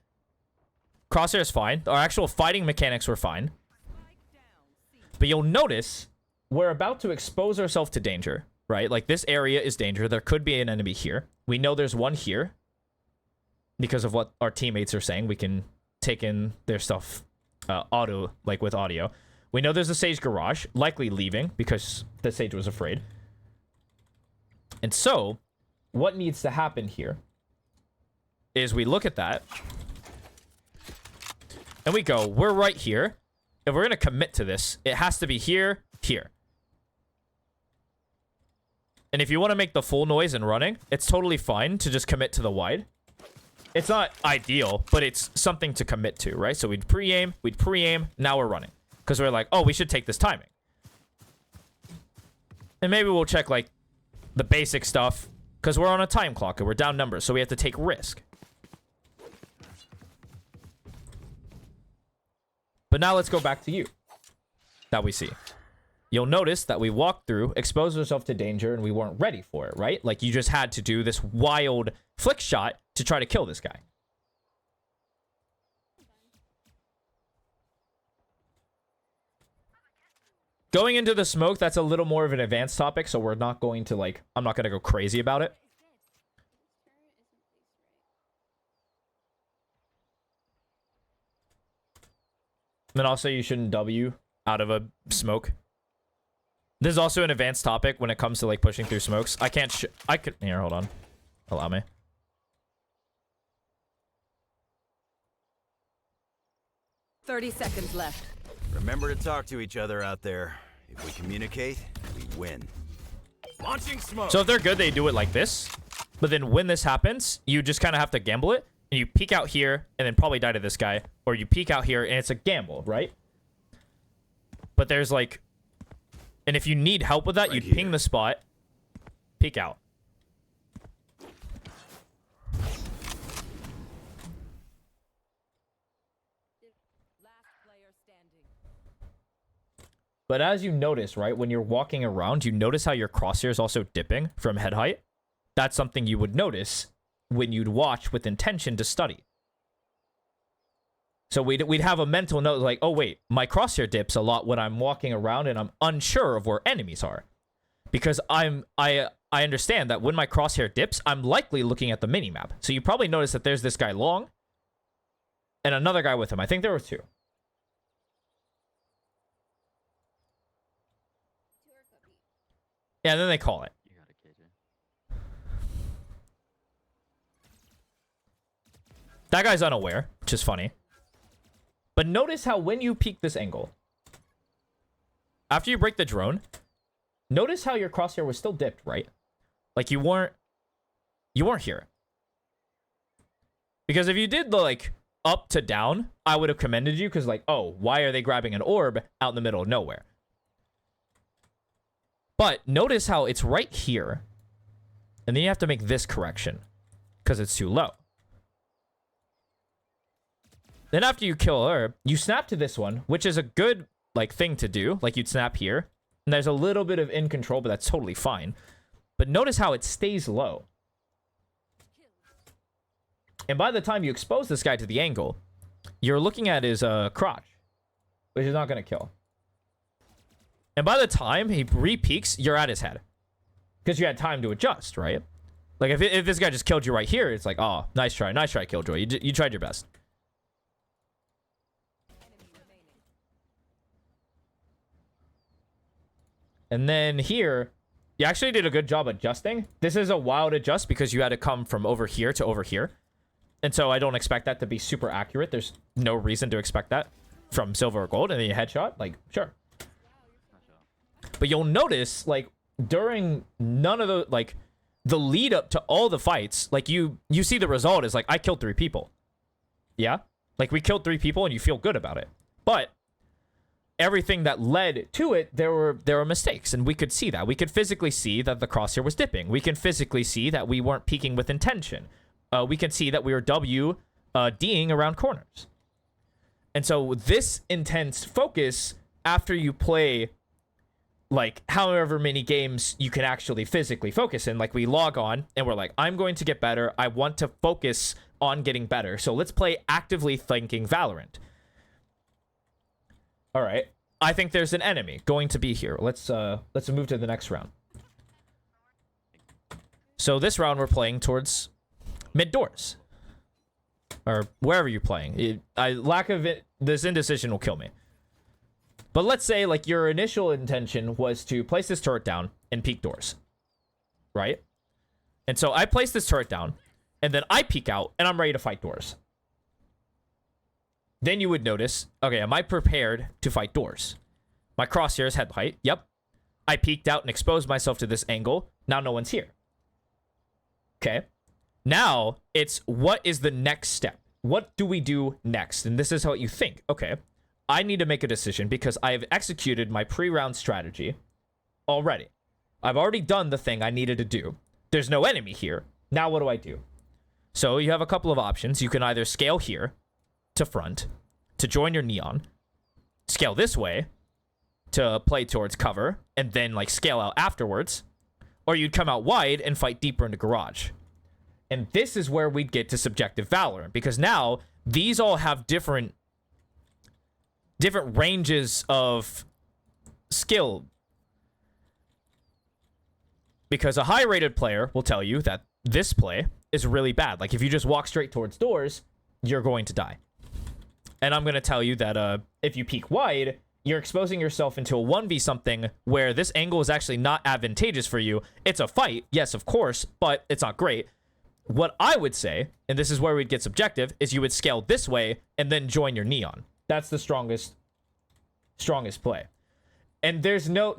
Crosshair's fine. Our actual fighting mechanics were fine. But you'll notice we're about to expose ourselves to danger, right? Like, this area is danger. There could be an enemy here. We know there's one here. Because of what our teammates are saying, we can take in their stuff auto, like with audio. We know there's a Sage garage, likely leaving because the Sage was afraid. And so, what needs to happen here is we look at that and we go, we're right here. If we're going to commit to this, it has to be here, here. And if you want to make the full noise and running, it's totally fine to just commit to the wide. It's not ideal, but it's something to commit to, right? So we'd pre-aim, now we're running. Because we're like, oh, we should take this timing. And maybe we'll check, like, the basic stuff. Because we're on a time clock and we're down numbers, so we have to take risk. But now let's go back to you. That we see. You'll notice that we walked through, exposed ourselves to danger, and we weren't ready for it, right? Like, you just had to do this wild flick shot to try to kill this guy. Going into the smoke, that's a little more of an advanced topic, so we're not going to, like, I'm not going to go crazy about it. And then also, you shouldn't W out of a smoke. This is also an advanced topic when it comes to, like, pushing through smokes. I can't I could... Here, hold on. Allow me. "30 seconds left. Remember to talk to each other out there. If we communicate, we win. Launching smoke. So if they're good, they do it like this. But then when this happens, you just kind of have to gamble it. And you peek out here and then probably die to this guy. Or you peek out here and it's a gamble, right? But there's like... And if you need help with that, Right you'd here. ping the spot. Peek out. Last player standing. But as you notice, right, when you're walking around, you notice how your crosshair is also dipping from head height. That's something you would notice when you'd watch with intention to study. So we'd have a mental note like, oh wait, my crosshair dips a lot when I'm walking around and I'm unsure of where enemies are. Because I understand that when my crosshair dips, I'm likely looking at the minimap. So you probably notice that there's this guy long and another guy with him. I think there were 2. Yeah, and then they call it. You got it, KJ. That guy's unaware, which is funny. But notice how when you peek this angle, after you break the drone, notice how your crosshair was still dipped, right? Like you weren't here. Because if you did the like up to down, I would have commended you because like, oh, why are they grabbing an orb out in the middle of nowhere? But notice how it's right here. And then you have to make this correction because it's too low. Then after you kill her, you snap to this one, which is a good like thing to do. Like you'd snap here. And there's a little bit of in control, but that's totally fine. But notice how it stays low. And by the time you expose this guy to the angle, you're looking at his crotch, which is not going to kill. And by the time he re-peaks, you're at his head. Because you had time to adjust, right? Like, if this guy just killed you right here, it's like, oh, nice try, Killjoy. You tried your best. And then here, you actually did a good job adjusting. This is a wild adjust because you had to come from over here to over here. And so I don't expect that to be super accurate. There's no reason to expect that from silver or gold. And then you headshot, like, sure. But you'll notice, like, during none of the, like, the lead up to all the fights, like, you see the result is, like, I killed 3 people. Yeah? Like, we killed 3 people and you feel good about it. But everything that led to it, there were mistakes. And we could see that. We could physically see that the crosshair was dipping. We can physically see that we weren't peeking with intention. We can see that we were D'ing around corners. And so this intense focus, after you play, like, however many games you can actually physically focus in, like, we log on and we're like, I'm going to get better. I want to focus on getting better. So let's play actively thinking Valorant. All right. I think there's an enemy going to be here. Let's move to the next round. So this round we're playing towards mid doors, or wherever you're playing. Lack of it, this indecision will kill me. But let's say, like, your initial intention was to place this turret down and peek doors, right? And so I place this turret down, and then I peek out, and I'm ready to fight doors. Then you would notice, okay, am I prepared to fight doors? My crosshair is head height. Yep. I peeked out and exposed myself to this angle. Now no one's here. Okay. Now it's, what is the next step? What do we do next? And this is how you think. Okay, I need to make a decision because I have executed my pre-round strategy already. I've already done the thing I needed to do. There's no enemy here. Now what do I do? So you have a couple of options. You can either scale here to front to join your neon, scale this way to play towards cover, and then, like, scale out afterwards, or you'd come out wide and fight deeper into garage. And this is where we'd get to subjective Valorant, because now these all have different ranges of skill. Because a high-rated player will tell you that this play is really bad. Like, if you just walk straight towards doors, you're going to die. And I'm going to tell you that if you peek wide, you're exposing yourself into a 1v something where this angle is actually not advantageous for you. It's a fight, yes, of course, but it's not great. What I would say, and this is where we'd get subjective, is you would scale this way and then join your neon. That's the strongest play. And there's no.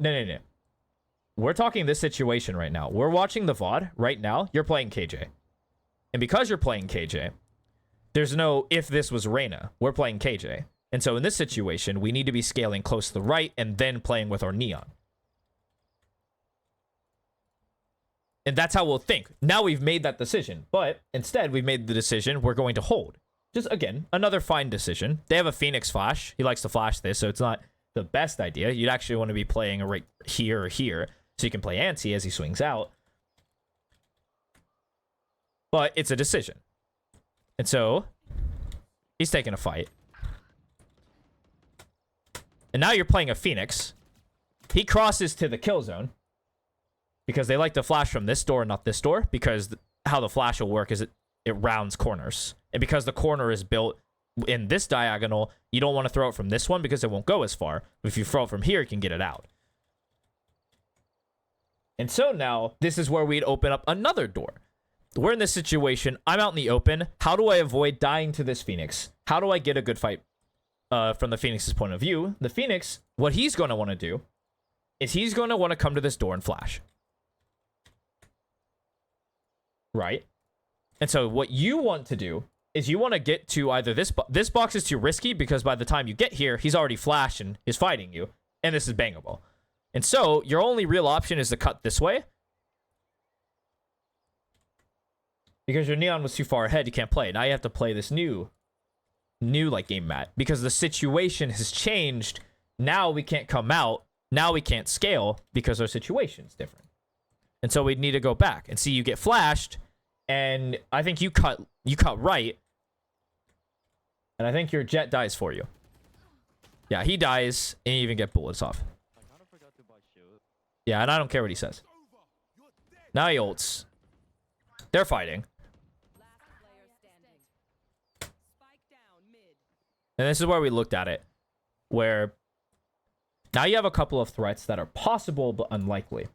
We're talking this situation right now. We're watching the VOD right now. You're playing KJ. And because you're playing KJ, there's no if this was Reyna. We're playing KJ. And so in this situation, we need to be scaling close to the right and then playing with our neon. And that's how we'll think. Now we've made that decision. But instead, we've made the decision we're going to hold. Just, again, another fine decision. They have a Phoenix flash. He likes to flash this, so it's not the best idea. You'd actually want to be playing right here or here, so you can play Anti as he swings out. But it's a decision. And so, he's taking a fight. And now you're playing a Phoenix. He crosses to the kill zone. Because they like to flash from this door, not this door. Because how the flash will work is it rounds corners. And because the corner is built in this diagonal, you don't want to throw it from this one because it won't go as far. But if you throw it from here, you can get it out. And so now, this is where we'd open up another door. We're in this situation. I'm out in the open. How do I avoid dying to this Phoenix? How do I get a good fight from the Phoenix's point of view? The Phoenix, what he's going to want to do is he's going to want to come to this door and flash. Right? And so what you want to do is you want to get to either this box is too risky because by the time you get here, he's already flashed and is fighting you. And this is bangable. And so your only real option is to cut this way. Because your neon was too far ahead, you can't play. Now you have to play this new like game mat. Because the situation has changed Now we can't come out. Now we can't scale because our situation's different. And so we need to go back and see you get flashed. And I think you cut right. And I think your Jett dies for you. Yeah, he dies and you even get bullets off. I kind of forgot to buy shield. Yeah, and I don't care what he says. Now he ults. They're fighting. Last player standing. Spike down mid. And this is where we looked at it. Where now you have a couple of threats that are possible but unlikely.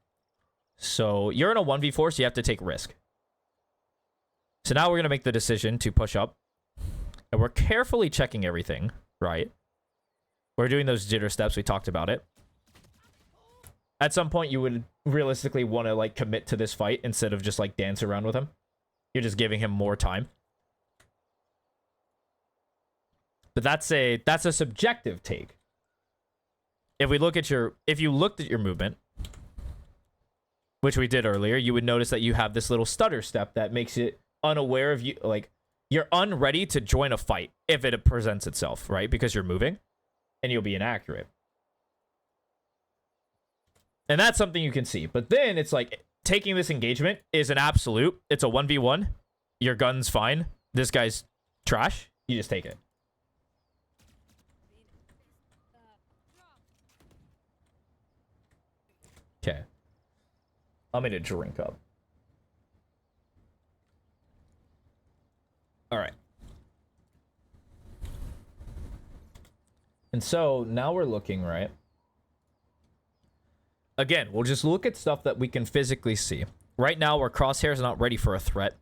So you're in a 1v4, so you have to take risk. So now we're going to make the decision to push up. And we're carefully checking everything, right? We're doing those jitter steps. We talked about it. At some point, you would realistically want to like commit to this fight instead of just like dance around with him. You're just giving him more time. But that's a subjective take. If you looked at your movement, which we did earlier, you would notice that you have this little stutter step that makes it unaware of you, like you're unready to join a fight if it presents itself, right? Because you're moving and you'll be inaccurate. And that's something you can see. But then it's like taking this engagement is an absolute. It's a 1v1. Your gun's fine. This guy's trash. You just take it. Okay. I'm gonna drink up. All right. And so now we're looking, right? Again, we'll just look at stuff that we can physically see. Right now, our Crosshair's not ready for a threat.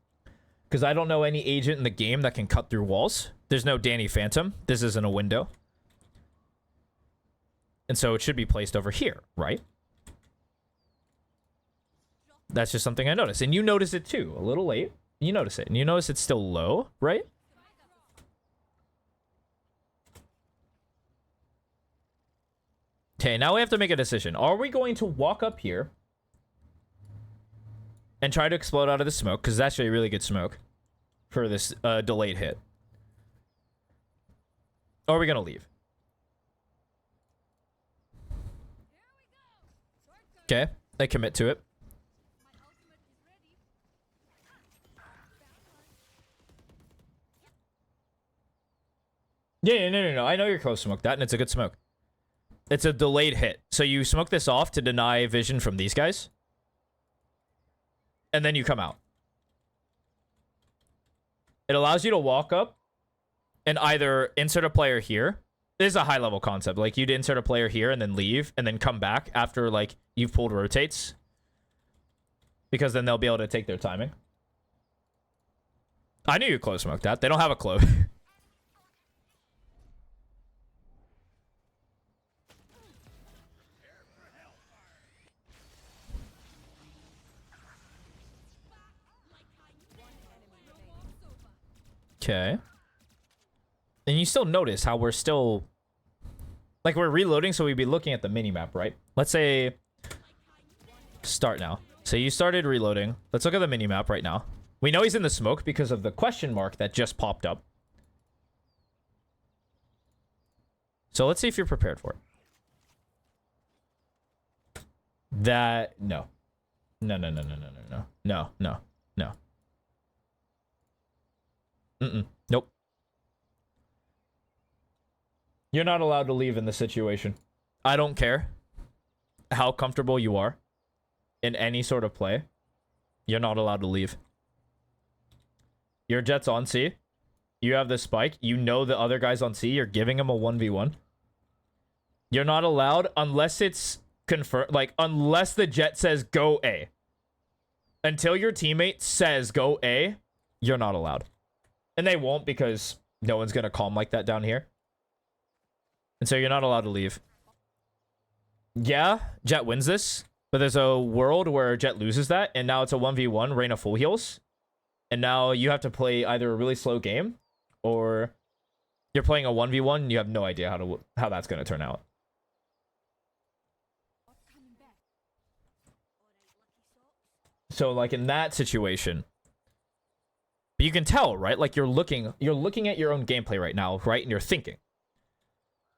Because I don't know any agent in the game that can cut through walls. There's no Danny Phantom. This isn't a window. And so it should be placed over here, right? That's just something I noticed. And you notice it too. A little late. You notice it. And you notice it's still low, right? Okay, now we have to make a decision. Are we going to walk up here and try to explode out of the smoke? Because that's actually a really good smoke for this delayed hit. Or are we going to leave? Okay, they commit to it. Yeah, no. I know you're close to smoke that, and it's a good smoke. It's a delayed hit. So you smoke this off to deny vision from these guys. And then you come out. It allows you to walk up and either insert a player here. This is a high level concept. Like you'd insert a player here and then leave and then come back after like you've pulled rotates. Because then they'll be able to take their timing. I knew you close smoked that. They don't have a close. Okay. And you still notice how we're still... Like, we're reloading, so we'd be looking at the minimap, right? Let's say... Start now. So you started reloading. Let's look at the minimap right now. We know he's in the smoke because of the question mark that just popped up. So let's see if you're prepared for it. That... No. No. Nope. You're not allowed to leave in this situation. I don't care how comfortable you are in any sort of play. You're not allowed to leave. Your Jett's on C. You have the spike. You know the other guy's on C. You're giving him a 1v1. You're not allowed unless it's confirmed. Like, unless the Jett says go A. Until your teammate says go A, you're not allowed. And they won't because no one's going to calm like that down here. And so you're not allowed to leave. Yeah, Jett wins this. But there's a world where Jett loses that. And now it's a 1v1, Reyna full heals. And now you have to play either a really slow game. Or you're playing a 1v1 and you have no idea how that's going to turn out. So like in that situation... But you can tell, right? Like you're looking at your own gameplay right now, right? And you're thinking.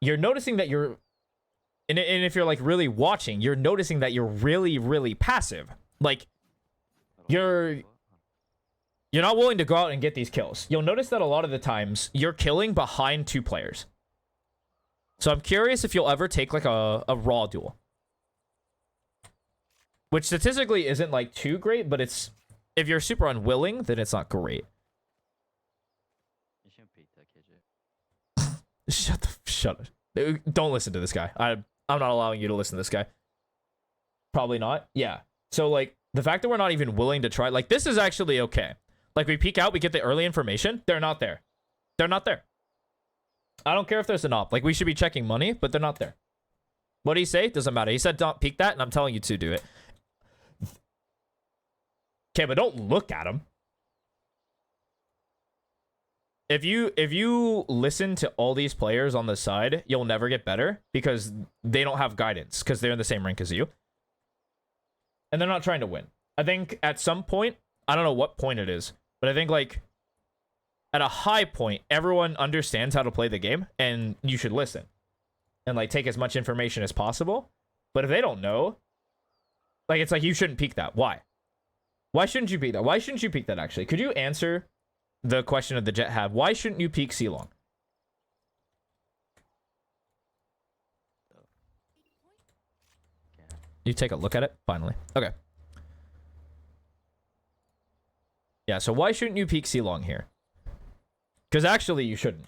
You're noticing that you're and if you're like really watching, you're noticing that you're really, really passive. Like, you're not willing to go out and get these kills. You'll notice that a lot of the times you're killing behind 2 players. So I'm curious if you'll ever take like a raw duel. Which statistically isn't like too great, but it's, if you're super unwilling, then it's not great. You shouldn't peek that, KJ. Shut up. Don't listen to this guy. I'm not allowing you to listen to this guy. Probably not. Yeah. So like the fact that we're not even willing to try, like this is actually okay. Like we peek out, we get the early information. They're not there. They're not there. I don't care if there's an op. Like we should be checking money, but they're not there. What did he say? Doesn't matter. He said don't peek that, and I'm telling you to do it. Okay, but don't look at them. If you listen to all these players on the side, you'll never get better because they don't have guidance because they're in the same rank as you. And they're not trying to win. I think at some point, I don't know what point it is, but I think like at a high point, everyone understands how to play the game and you should listen and like take as much information as possible. But if they don't know, like it's like you shouldn't peek that. Why? Why shouldn't you peek that? Why shouldn't you peek that actually? Could you answer the question of the Jet have? Why shouldn't you peek C-Long? You take a look at it? Finally. Okay. Yeah, so why shouldn't you peek C-Long here? Because actually you shouldn't.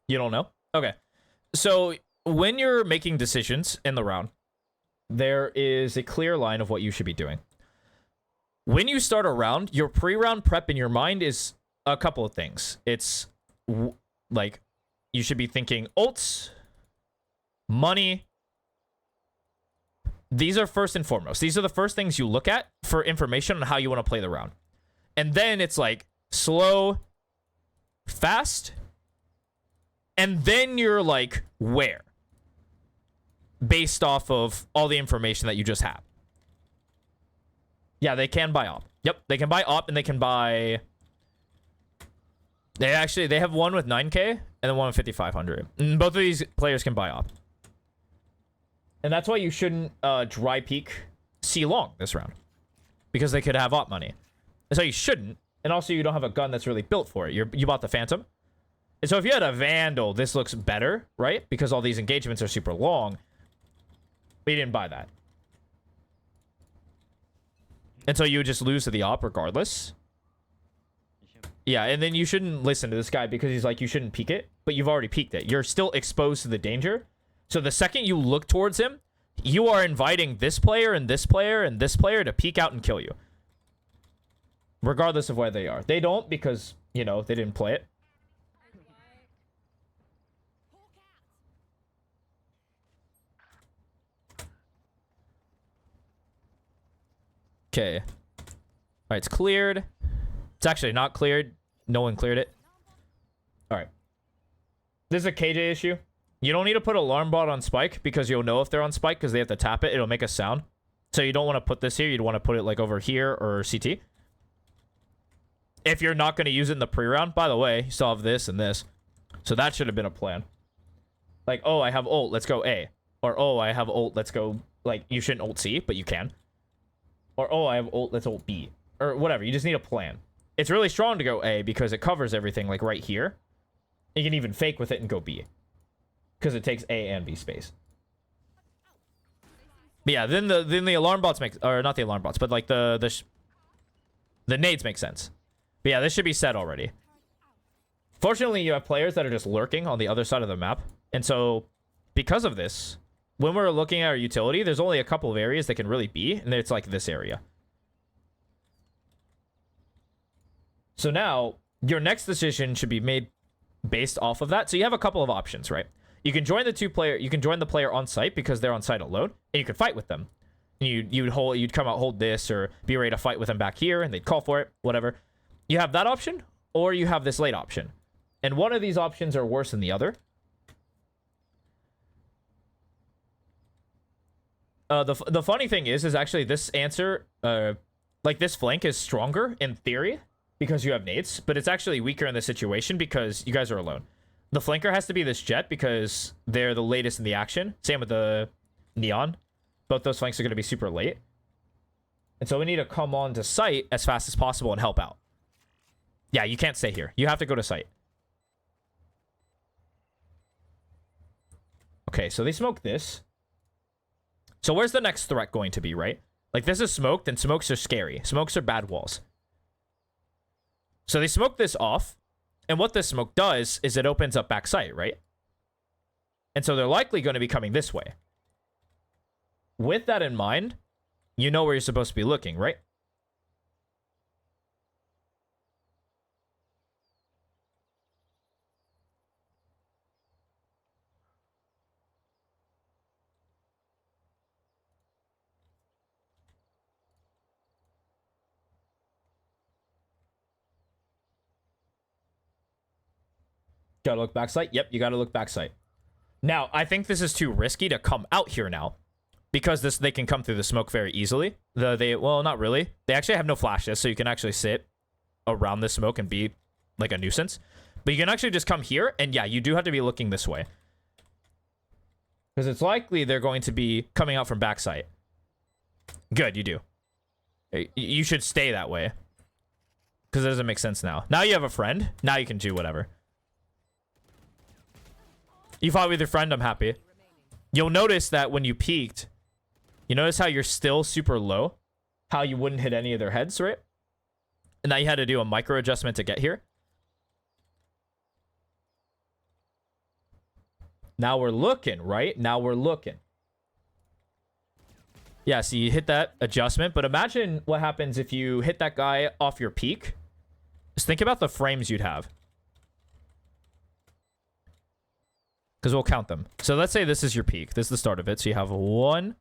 You don't know? Okay. So when you're making decisions in the round, there is a clear line of what you should be doing. When you start a round, your pre-round prep in your mind is a couple of things. It's like you should be thinking ults, money. These are first and foremost. These are the first things you look at for information on how you want to play the round. And then it's like slow, fast, and then you're like, where? Based off of all the information that you just have. Yeah, they can buy op. Yep, they can buy op and they can buy... They have one with 9k and then one with 5,500. And both of these players can buy op. And that's why you shouldn't dry peek C-Long this round. Because they could have op money. That's why you shouldn't. And also you don't have a gun that's really built for it. You bought the Phantom. And so if you had a Vandal, this looks better, right? Because all these engagements are super long. But you didn't buy that. And so you would just lose to the op regardless. Yeah, and then you shouldn't listen to this guy because he's like, you shouldn't peek it. But you've already peeked it. You're still exposed to the danger. So the second you look towards him, you are inviting this player and this player and this player to peek out and kill you. Regardless of where they are. They don't because, you know, they didn't play it. Okay. Alright, it's cleared. It's actually not cleared. No one cleared it. Alright. This is a KJ issue. You don't need to put alarm bot on spike because you'll know if they're on spike because they have to tap it. It'll make a sound. So you don't want to put this here. You'd want to put it like over here or CT. If you're not going to use it in the pre-round, by the way, you still have this and this. So that should have been a plan. Like, oh, I have ult, let's go A. Or, oh, I have ult, let's go... Like, you shouldn't ult C, but you can. Or, oh, I have ult, let's ult B. Or whatever, you just need a plan. It's really strong to go A because it covers everything, like, right here. You can even fake with it and go B. Because it takes A and B space. But yeah, then the alarm bots make... Or, not the alarm bots, but, like, the nades make sense. But yeah, this should be set already. Fortunately, you have players that are just lurking on the other side of the map. And so, because of this... When we're looking at our utility, there's only a couple of areas that can really be, and it's like this area. So now, your next decision should be made based off of that. So you have a couple of options, right? You can join the player on site because they're on site alone, and you can fight with them. And you'd come out, hold this, or be ready to fight with them back here, and they'd call for it, whatever. You have that option, or you have this late option. And one of these options are worse than the other. The funny thing is actually this answer, like this flank is stronger in theory because you have nades, but it's actually weaker in this situation because you guys are alone. The flanker has to be this Jett because they're the latest in the action. Same with the Neon. Both those flanks are going to be super late. And so we need to come on to site as fast as possible and help out. Yeah, you can't stay here. You have to go to site. Okay, so they smoke this. So where's the next threat going to be, right? Like, this is smoked, and smokes are scary. Smokes are bad walls. So they smoke this off. And what this smoke does is it opens up back sight, right? And so they're likely going to be coming this way. With that in mind, you know where you're supposed to be looking, right? Gotta look backside. Yep, you gotta look backside. Now, I think this is too risky to come out here now. Because they can come through the smoke very easily. Well, not really. They actually have no flashes, so you can actually sit around the smoke and be like a nuisance. But you can actually just come here, and yeah, you do have to be looking this way. Because it's likely they're going to be coming out from backside. Good, you do. You should stay that way. Because it doesn't make sense now. Now you have a friend. Now you can do whatever. You fought with your friend, I'm happy. You'll notice that when you peeked, you notice how you're still super low? How you wouldn't hit any of their heads, right? And now you had to do a micro adjustment to get here. Now we're looking, right? Now we're looking. Yeah, so you hit that adjustment, but imagine what happens if you hit that guy off your peak. Just think about the frames you'd have. Because we'll count them. So let's say this is your peak. This is the start of it. So you have 1,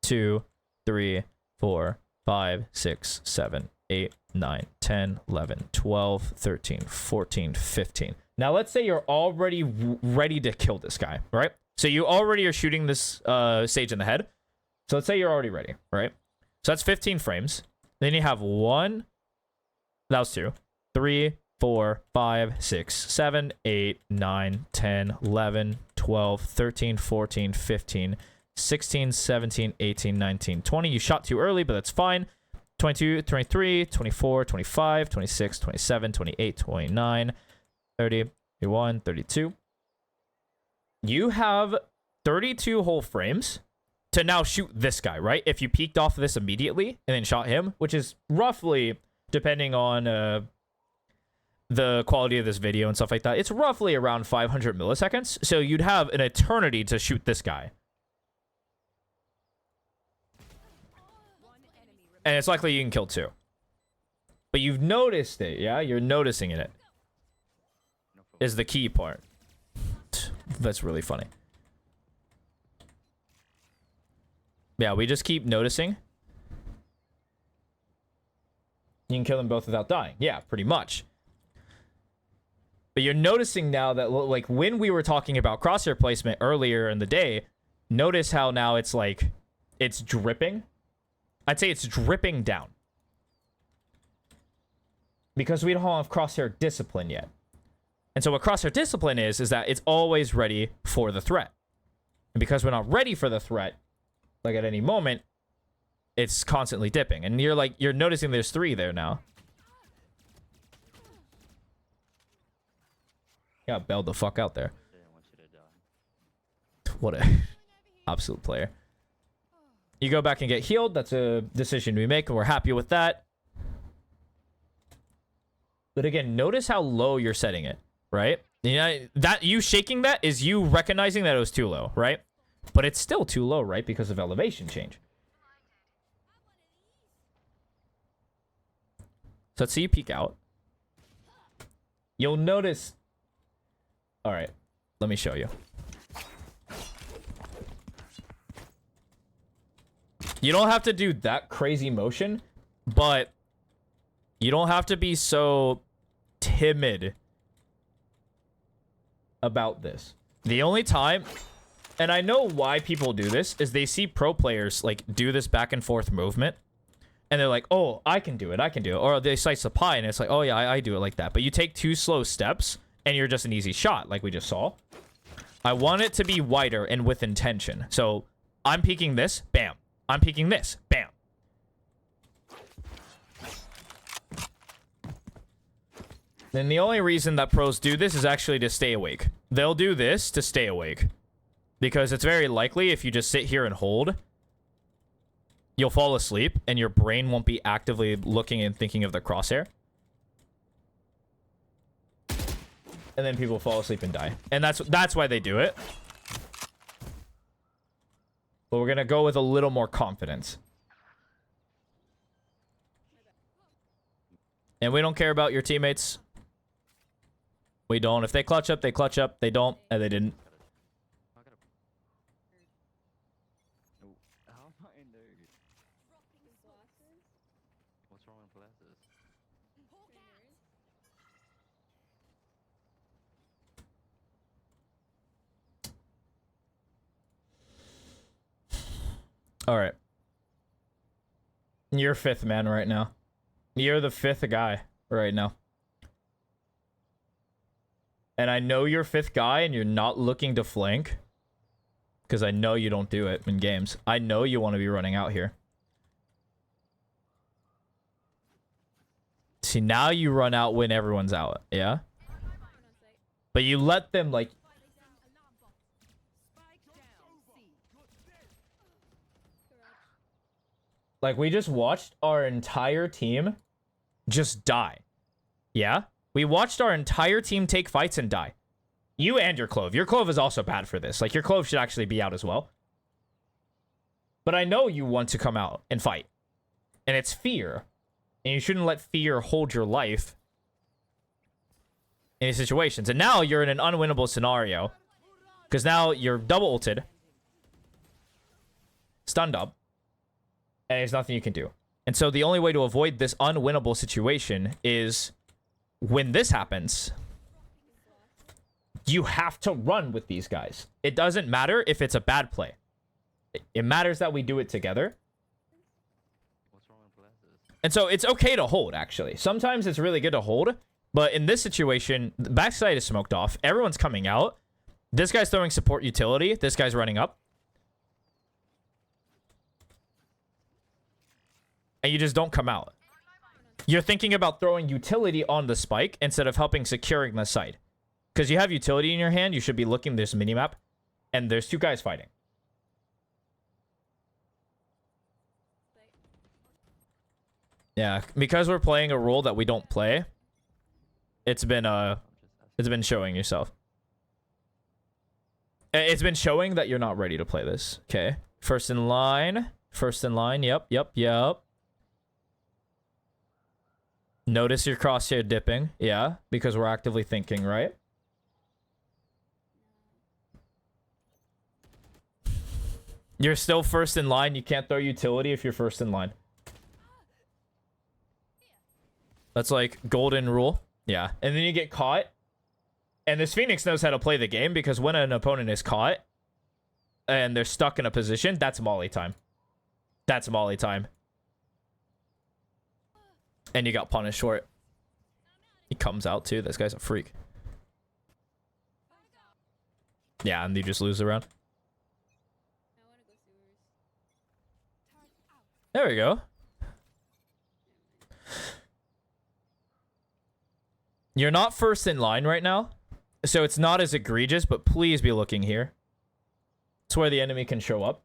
2, 3, 4, 5, 6, 7, 8, 9, 10, 11, 12, 13, 14, 15. Now let's say you're already ready to kill this guy, right? So you already are shooting this Sage in the head. So let's say you're already ready, right? So that's 15 frames. Then you have 1. That was 2. 3, 4, 5, 6, 7, 8, 9, 10, 11, 12, 13, 14, 15, 16, 17, 18, 19, 20. You shot too early, but that's fine. 22, 23, 24, 25, 26, 27, 28, 29, 30, 31, 32. You have 32 whole frames to now shoot this guy, right? If you peeked off this immediately and then shot him, which is roughly, depending on the quality of this video and stuff like that, it's roughly around 500 milliseconds. So you'd have an eternity to shoot this guy. And it's likely you can kill 2. But you've noticed it, yeah? You're noticing it. Is the key part. That's really funny. Yeah, we just keep noticing. You can kill them both without dying. Yeah, pretty much. But you're noticing now that, like, when we were talking about crosshair placement earlier in the day, notice how now it's like, it's dripping. I'd say it's dripping down. Because we don't have crosshair discipline yet. And so what crosshair discipline is that it's always ready for the threat. And because we're not ready for the threat, like at any moment, it's constantly dipping. And you're noticing there's 3 there now. Got bailed the fuck out there. Didn't want you to die. What a absolute player. You go back and get healed. That's a decision we make, and we're happy with that. But again, notice how low you're setting it, right? You know, that you shaking that is you recognizing that it was too low, right? But it's still too low, right? Because of elevation change. So let's see you peek out. You'll notice. All right, let me show you. You don't have to do that crazy motion, but you don't have to be so timid about this. The only time And I know why people do this, is they see pro players, like, do this back and forth movement. And they're like, oh, I can do it. Or they slice the pie, and it's like, oh, yeah, I do it like that. But you take 2 slow steps, and you're just an easy shot, like we just saw. I want it to be wider and with intention. So I'm peeking this, bam. I'm peeking this, bam. And the only reason that pros do this is actually to stay awake. They'll do this to stay awake. Because it's very likely if you just sit here and hold, you'll fall asleep and your brain won't be actively looking and thinking of the crosshair. And then people fall asleep and die. And that's why they do it. But we're going to go with a little more confidence. And we don't care about your teammates. We don't. If they clutch up, they clutch up. They don't, and they didn't. I gotta. No. How am I in there? What's wrong with glasses? All right. You're 5th man right now. You're the 5th guy right now. And I know you're 5th guy and you're not looking to flank. Because I know you don't do it in games. I know you want to be running out here. See, now you run out when everyone's out. Yeah? But you let them, like... Spike down. C. Like, we just watched our entire team just die. Yeah? We watched our entire team take fights and die. You and your Clove. Your Clove is also bad for this. Like, your Clove should actually be out as well. But I know you want to come out and fight. And it's fear. And you shouldn't let fear hold your life in these situations. And now you're in an unwinnable scenario. Because now you're double ulted. Stunned up. And there's nothing you can do. And so the only way to avoid this unwinnable situation is when this happens, you have to run with these guys. It doesn't matter if it's a bad play. It matters that we do it together. What's wrong with glasses? And so it's okay to hold, actually. Sometimes it's really good to hold. But in this situation, the backside is smoked off. Everyone's coming out. This guy's throwing support utility. This guy's running up. And you just don't come out. You're thinking about throwing utility on the spike instead of helping securing the site. Because you have utility in your hand, you should be looking this minimap. And there's 2 guys fighting. Yeah, because we're playing a role that we don't play, it's been showing yourself. It's been showing that you're not ready to play this. Okay. First in line. Yep. Notice your crosshair dipping. Yeah, because we're actively thinking, right? You're still first in line. You can't throw utility if you're first in line. That's like golden rule. Yeah. And then you get caught. And this Phoenix knows how to play the game because when an opponent is caught and they're stuck in a position, that's Molly time. That's Molly time. And you got punished for it. He comes out too. This guy's a freak. Yeah, and you just lose the round. There we go. You're not first in line right now, so it's not as egregious, but please be looking here. It's where the enemy can show up.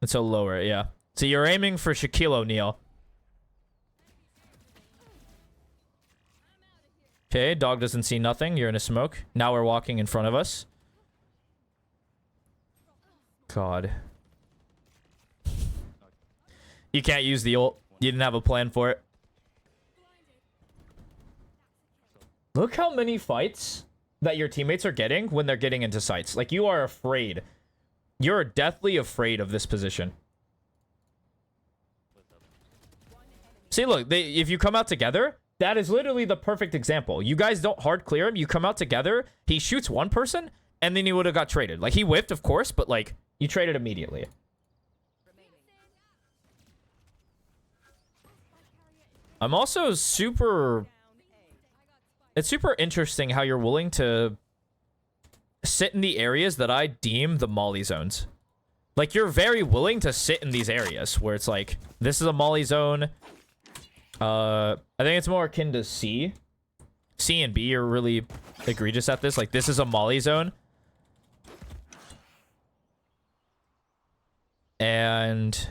And so lower it, yeah. So you're aiming for Shaquille O'Neal. Okay, dog doesn't see nothing. You're in a smoke. Now we're walking in front of us. God. You can't use the ult. You didn't have a plan for it. Look how many fights that your teammates are getting when they're getting into sites. Like, you are afraid. You're deathly afraid of this position. See, look, if you come out together, that is literally the perfect example. You guys don't hard clear him. You come out together. He shoots one person, and then he would have got traded. Like, he whiffed, of course, but, like, you traded immediately. I'm also super... It's super interesting how you're willing to sit in the areas that I deem the molly zones. Like, you're very willing to sit in these areas where it's like, this is a molly zone. I think it's more akin to C. C and B are really egregious at this. Like, this is a molly zone. And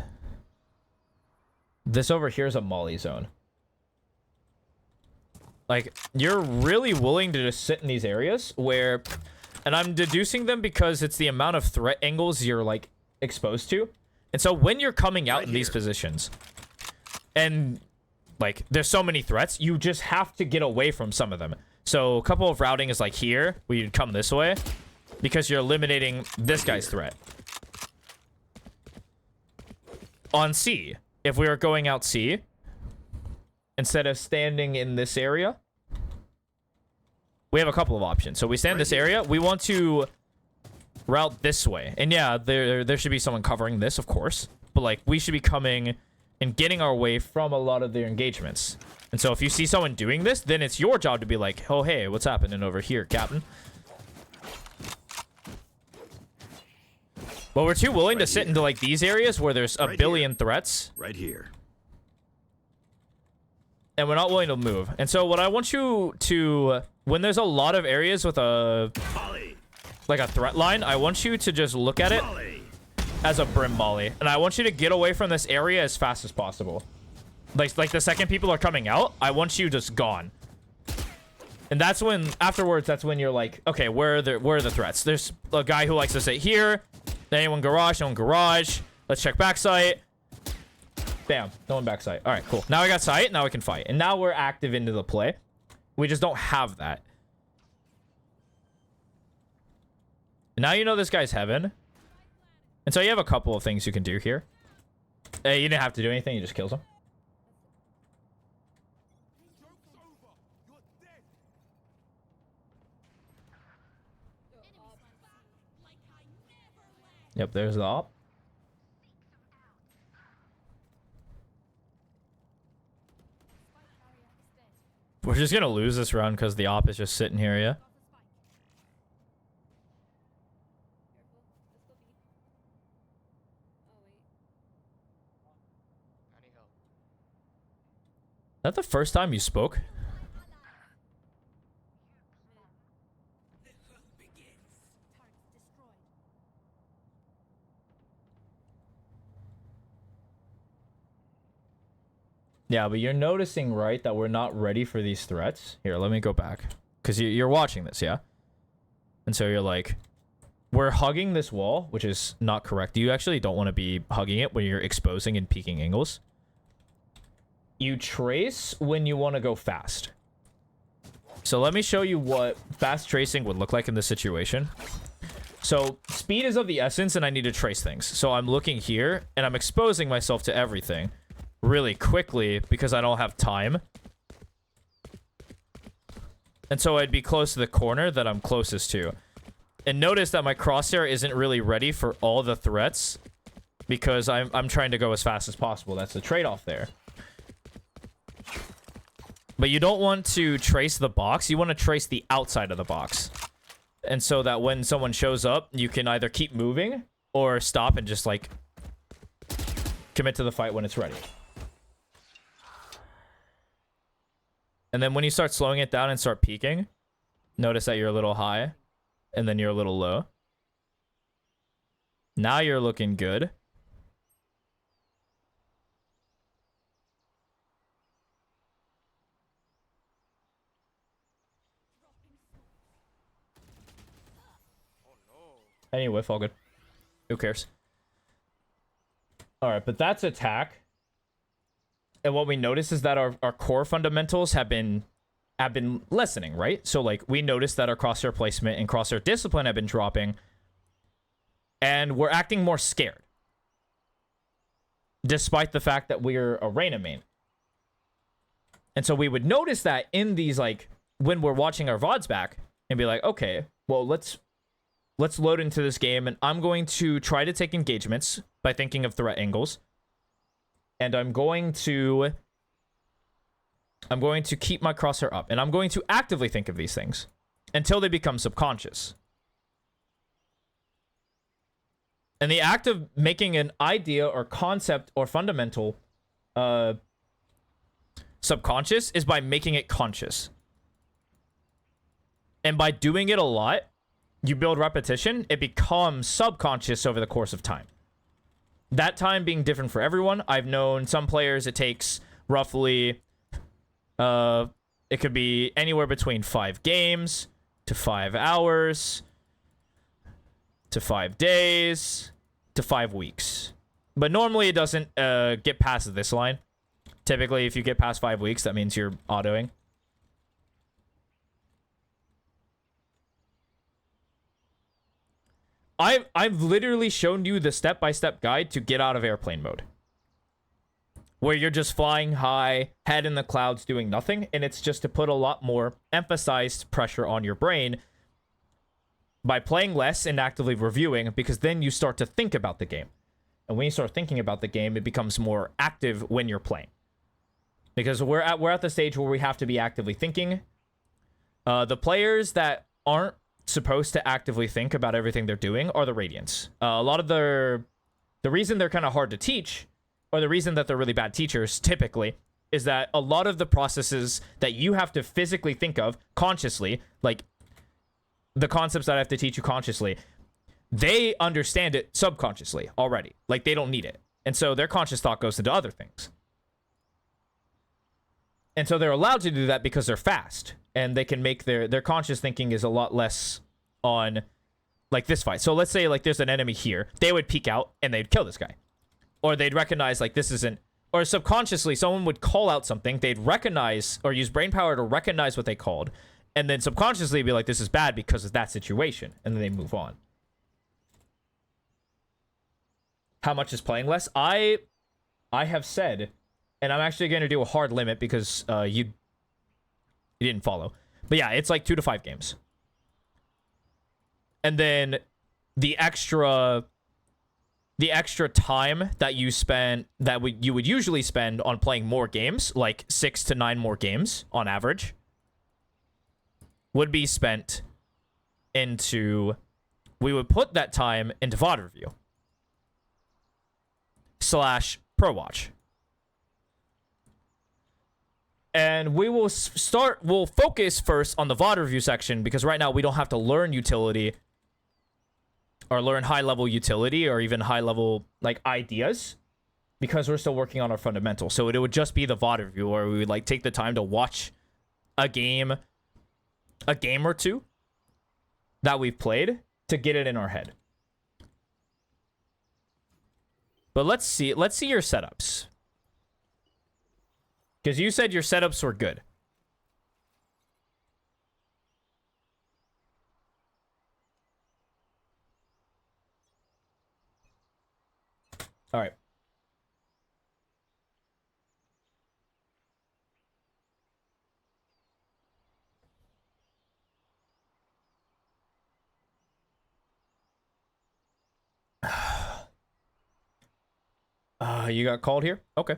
this over here is a molly zone. Like, you're really willing to just sit in these areas where... And I'm deducing them because it's the amount of threat angles you're, like, exposed to. And so when you're coming out in these positions, and, like, there's so many threats, you just have to get away from some of them. So a couple of routing is, like, here, where you'd come this way, because you're eliminating this guy's threat. On C, if we were going out C... Instead of standing in this area, we have a couple of options. So we stand in this area. We want to route this way. And yeah, there should be someone covering this, of course. But, like, we should be coming and getting our way from a lot of their engagements. And so if you see someone doing this, then it's your job to be like, oh, hey, what's happening over here, Captain? But we're too willing to sit into, like, these areas where there's a billion threats. Right here. And we're not willing to move. And so what I want you to... When there's a lot of areas with a... Like a threat line, I want you to just look at it as a brim molly. And I want you to get away from this area as fast as possible. Like the second people are coming out, I want you just gone. And that's when... Afterwards, that's when you're like, okay, where are the threats? There's a guy who likes to sit here. Anyone garage, no one garage. Let's check backside. Bam. No one back sight. All right, cool. Now I got sight. Now we can fight. And now we're active into the play. We just don't have that. Now you know this guy's heaven. And so you have a couple of things you can do here. You didn't have to do anything. You just kills him. Yep, there's the op. We're just gonna lose this round because the op is just sitting here, yeah? Is that the first time you spoke? Yeah, but you're noticing, right, that we're not ready for these threats? Here, let me go back. Because you're watching this, yeah? And so you're like, we're hugging this wall, which is not correct. You actually don't want to be hugging it when you're exposing and peeking angles. You trace when you want to go fast. So let me show you what fast tracing would look like in this situation. So speed is of the essence, and I need to trace things. So I'm looking here, and I'm exposing myself to everything really quickly because I don't have time. And so I'd be close to the corner that I'm closest to. And notice that my crosshair isn't really ready for all the threats because I'm trying to go as fast as possible. That's the trade-off there. But you don't want to trace the box. You want to trace the outside of the box. And so that when someone shows up, you can either keep moving or stop and just, like, commit to the fight when it's ready. And then when you start slowing it down and start peaking, notice that you're a little high and then you're a little low. Now you're looking good. Anyway, all good. Who cares? All right, but that's attack. And what we notice is that our core fundamentals have been lessening, right? So, like, we noticed that our crosshair placement and crosshair discipline have been dropping. And we're acting more scared. Despite the fact that we're a Reyna main. And so we would notice that in these, like, when we're watching our VODs back, and be like, okay, well, let's let's load into this game, and I'm going to try to take engagements by thinking of threat angles. And I'm going to keep my crosshair up, and I'm going to actively think of these things until they become subconscious. And the act of making an idea or concept or fundamental subconscious is by making it conscious. And by doing it a lot, you build repetition, it becomes subconscious over the course of time. That time being different for everyone. I've known some players it takes roughly, it could be anywhere between 5 games to 5 hours to 5 days to 5 weeks. But normally it doesn't get past this line. Typically, if you get past 5 weeks, that means you're autoing. I've literally shown you the step-by-step guide to get out of airplane mode, where you're just flying high, head in the clouds, doing nothing, and it's just to put a lot more emphasized pressure on your brain by playing less and actively reviewing, because then you start to think about the game. And when you start thinking about the game, it becomes more active when you're playing. Because we're at the stage where we have to be actively thinking. The players that aren't supposed to actively think about everything they're doing are the Radiants. A lot of the reason they're kind of hard to teach, or the reason that they're really bad teachers typically, is that a lot of the processes that you have to physically think of consciously, like the concepts that I have to teach you consciously, they understand it subconsciously already. Like, they don't need it. And so their conscious thought goes into other things. And so they're allowed to do that because they're fast. And they can make their conscious thinking is a lot less on, like, this fight. So let's say, like, there's an enemy here. They would peek out and they'd kill this guy. Or they'd recognize, like, this isn't... Or subconsciously, someone would call out something. They'd recognize or use brain power to recognize what they called. And then subconsciously be like, this is bad because of that situation. And then they move on. How much is playing less? I have said, and I'm actually going to do a hard limit because you didn't follow. But yeah, it's like 2 to 5 games. And then the extra time that you spend, you would usually spend on playing more games, like 6 to 9 more games on average, would be spent into, we would put that time into VOD review / Pro Watch. And we will we'll focus first on the VOD review section, because right now we don't have to learn utility or learn high-level utility or even high-level, like, ideas, because we're still working on our fundamentals. So it would just be the VOD review, where we would, like, take the time to watch a game or two that we've played to get it in our head. But let's see your setups. Because you said your setups were good. All right. You got called here? Okay.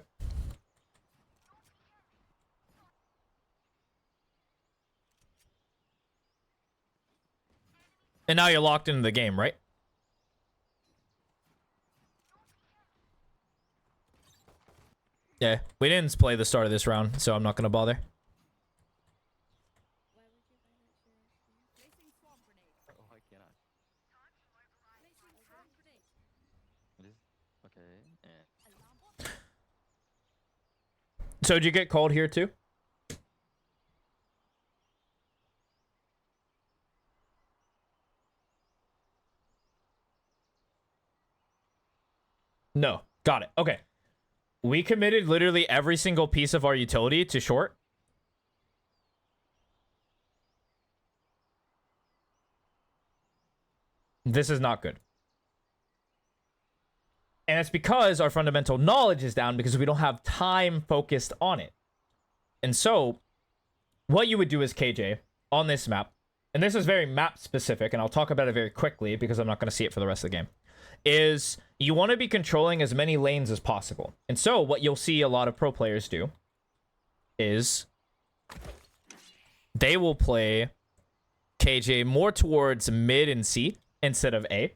And now you're locked into the game, right? Yeah, we didn't play the start of this round, so I'm not going to bother. Oh, I cannot. What is... Okay, So did you get called here too? No. Got it. Okay. We committed literally every single piece of our utility to short. This is not good. And it's because our fundamental knowledge is down, because we don't have time focused on it. And so, what you would do is, KJ, on this map, and this is very map specific, and I'll talk about it very quickly because I'm not going to see it for the rest of the game, is you want to be controlling as many lanes as possible. And so what you'll see a lot of pro players do is they will play KJ more towards mid and C instead of A,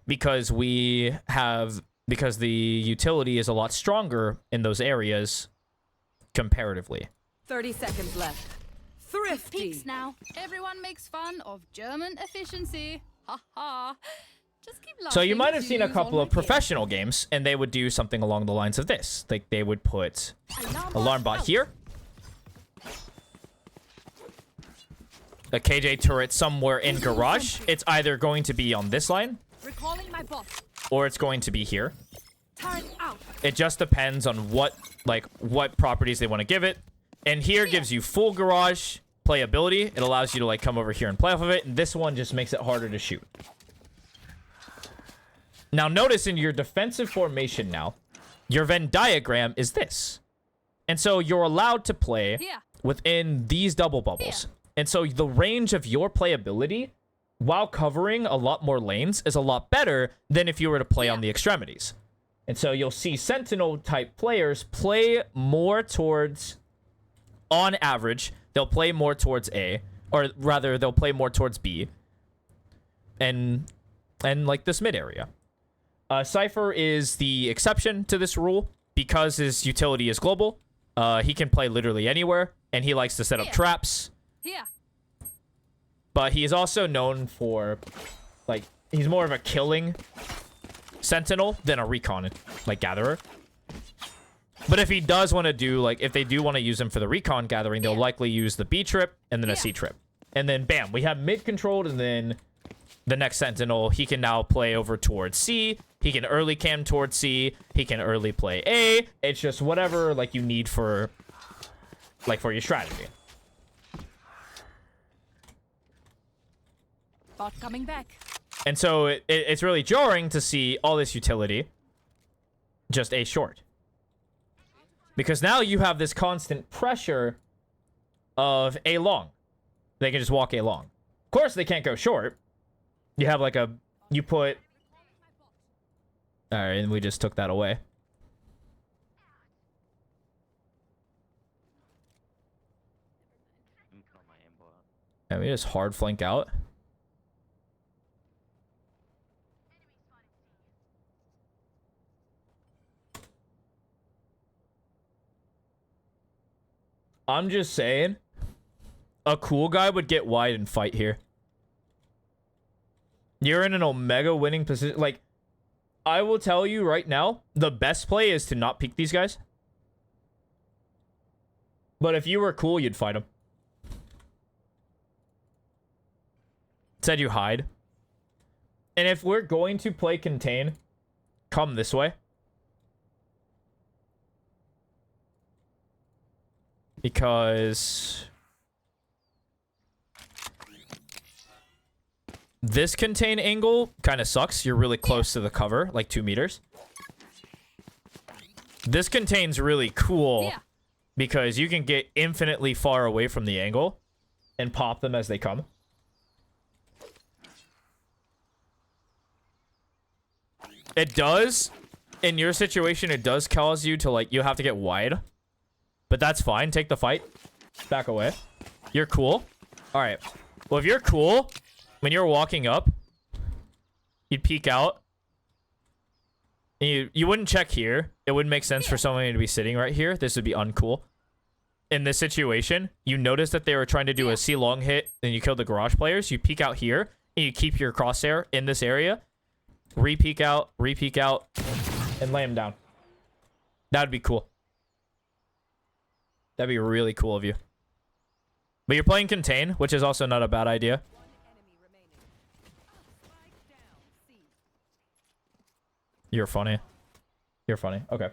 because the utility is a lot stronger in those areas comparatively. 30 seconds left. Thrifty. Peaks now. Everyone makes fun of German efficiency. Ha ha. Just keep laughing. So you might have as seen a use couple all of my gear. professional games, and they would do something along the lines of this. Like, they would put alarm bot out. here, a KJ turret somewhere in garage. It's either going to be on this line, Recalling my bot. or it's going to be here. Turret out. It just depends on what properties they want to give it. And here gives you full garage playability. It allows you to like come over here and play off of it. And this one just makes it harder to shoot. Now notice in your defensive formation now, your Venn diagram is this. And so you're allowed to play Here. within these double bubbles. And so the range of your playability while covering a lot more lanes is a lot better than if you were to play on the extremities. And so you'll see Sentinel type players play more towards, on average, they'll play more towards A, or rather they'll play more towards B, and like this mid area. Cypher is the exception to this rule because his utility is global. He can play literally anywhere, and he likes to set up traps. Here. But he is also known for, like, he's more of a killing Sentinel than a recon, like, gatherer. But if he does want to do, like, if they do want to use him for the recon gathering, they'll likely use the B trip and then a C trip. And then, bam, we have mid controlled, and then the next Sentinel, he can now play over towards C. He can early cam towards C. He can early play A. It's just whatever, like, you need for, like, for your strategy. Bot coming back. And so it's really jarring to see all this utility just A short. Because now you have this constant pressure of A long. They can just walk A long. Of course, they can't go short. You have like you put... Alright, and we just took that away. And we just hard flank out. I'm just saying, a cool guy would get wide and fight here. You're in an Omega winning position. Like, I will tell you right now, the best play is to not peek these guys. But if you were cool, you'd fight them. Said you hide. And if we're going to play contain, come this way. Because this contain angle kind of sucks. You're really close to the cover, like 2 meters. This contain's really cool because you can get infinitely far away from the angle and pop them as they come. It does, in your situation, it does cause you to, like, you have to get wide. But that's fine. Take the fight. Back away. You're cool. All right. Well, if you're cool, when you're walking up, you'd peek out. And you wouldn't check here. It wouldn't make sense for someone to be sitting right here. This would be uncool. In this situation, you notice that they were trying to do a C long hit, and you killed the garage players. You peek out here, and you keep your crosshair in this area. Re-peek out, and lay him down. That'd be cool. That'd be really cool of you. But you're playing contain, which is also not a bad idea. You're funny. You're funny. Okay.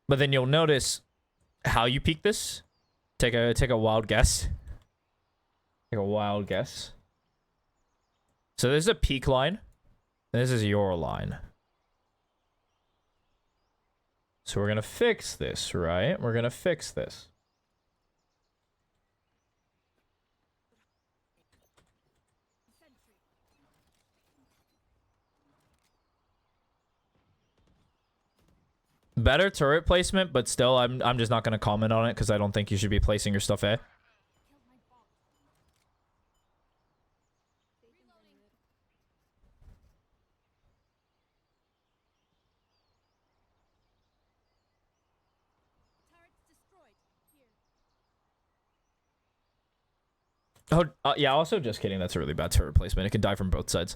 But then you'll notice how you peek this. Take a wild guess. Take a wild guess. So this is a peak line. And this is your line. So we're going to fix this, right? We're going to fix this. Better turret placement, but still, I'm just not gonna comment on it because I don't think you should be placing your stuff A. Oh, yeah, also just kidding. That's a really bad turret placement. It can die from both sides.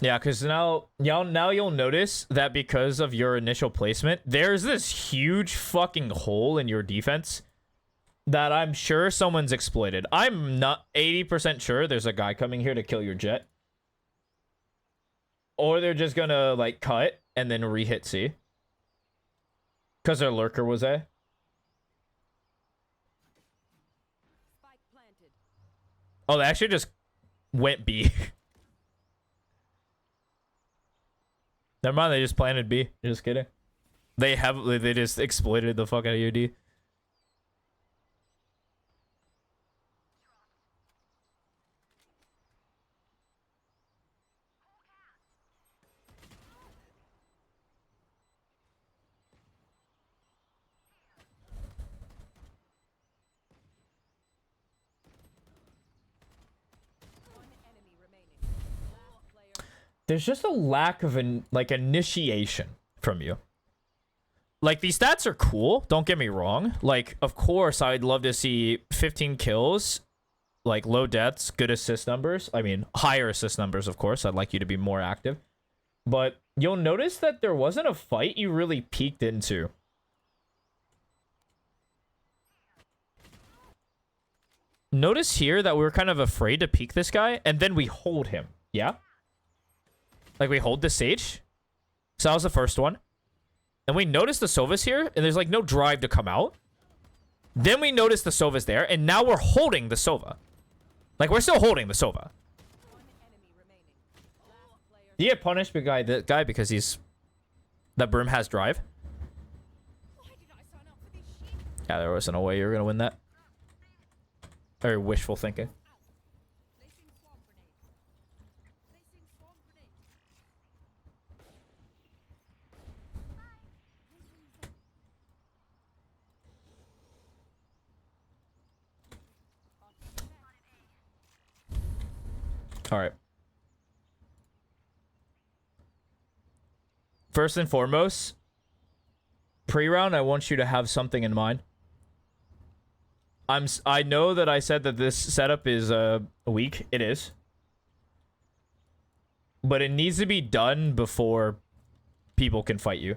Yeah, because now you'll notice that because of your initial placement, there's this huge fucking hole in your defense that I'm sure someone's exploited. I'm not 80% sure there's a guy coming here to kill your jet. Or they're just gonna, like, cut and then re-hit C. Because their lurker was A. Spike planted. Oh, they actually just went B. Never mind, they just planted B. Just kidding. They just exploited the fuck out of your D. One enemy remaining. Last player. There's just a lack of initiation from you. Like, these stats are cool, don't get me wrong. Like, of course, I'd love to see 15 kills, like, low deaths, good assist numbers. I mean, higher assist numbers, of course. I'd like you to be more active. But you'll notice that there wasn't a fight you really peeked into. Notice here that we were kind of afraid to peek this guy, and then we hold him. Yeah? Like, we hold the Sage. So that was the first one. And we notice the Sova's here, and there's, like, no drive to come out. Then we notice the Sova's there, and now we're holding the Sova. Like, we're still holding the Sova. One enemy remaining. Last player. Do you get punished by the guy because he's... That Brim has drive? Yeah, there wasn't a way you were going to win that. Very wishful thinking. All right. First and foremost, pre-round, I want you to have something in mind. I know that I said that this setup is weak. It is. But it needs to be done before people can fight you.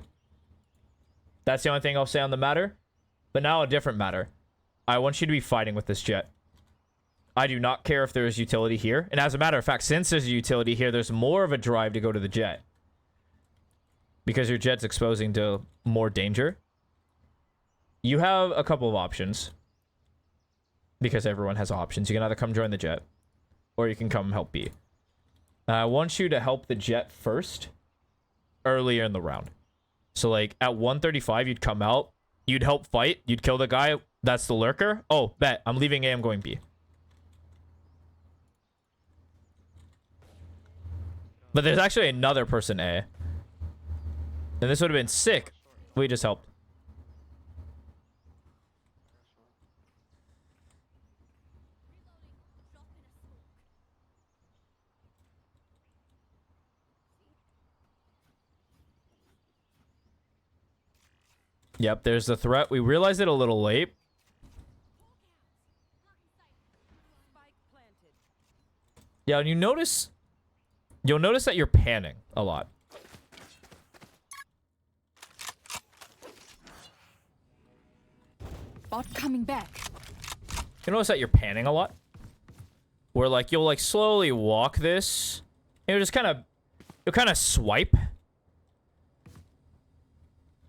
That's the only thing I'll say on the matter. But now a different matter. I want you to be fighting with this jet. I do not care if there's utility here. And as a matter of fact, since there's a utility here, there's more of a drive to go to the jet. Because your jet's exposing to more danger. You have a couple of options. Because everyone has options. You can either come join the jet. Or you can come help B. I want you to help the jet first. Earlier in the round. So like at 135, you'd come out. You'd help fight. You'd kill the guy. That's the lurker. Oh, bet. I'm leaving A. I'm going B. But there's actually another person A. And this would have been sick. We just helped. Yep, there's the threat. We realized it a little late. Spike planted. Yeah, and you'll notice that you're panning a lot. Bot coming back. You notice that you're panning a lot? Where like you'll like slowly walk this. And you'll just you'll kind of swipe.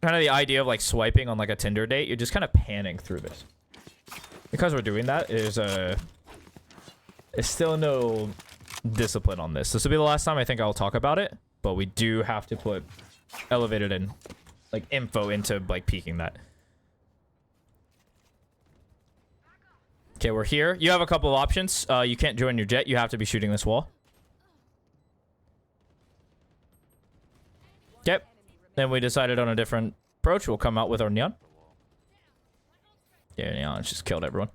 Kind of the idea of like swiping on like a Tinder date. You're just kind of panning through this. Because we're doing that, there's still no discipline on this. This will be the last time I think I'll talk about it. But we do have to put elevated and like info into like peeking that. Okay, we're here. You have a couple of options. You can't join your jet. You have to be shooting this wall. Okay. Then we decided on a different approach. We'll come out with our neon. Yeah, neon just killed everyone.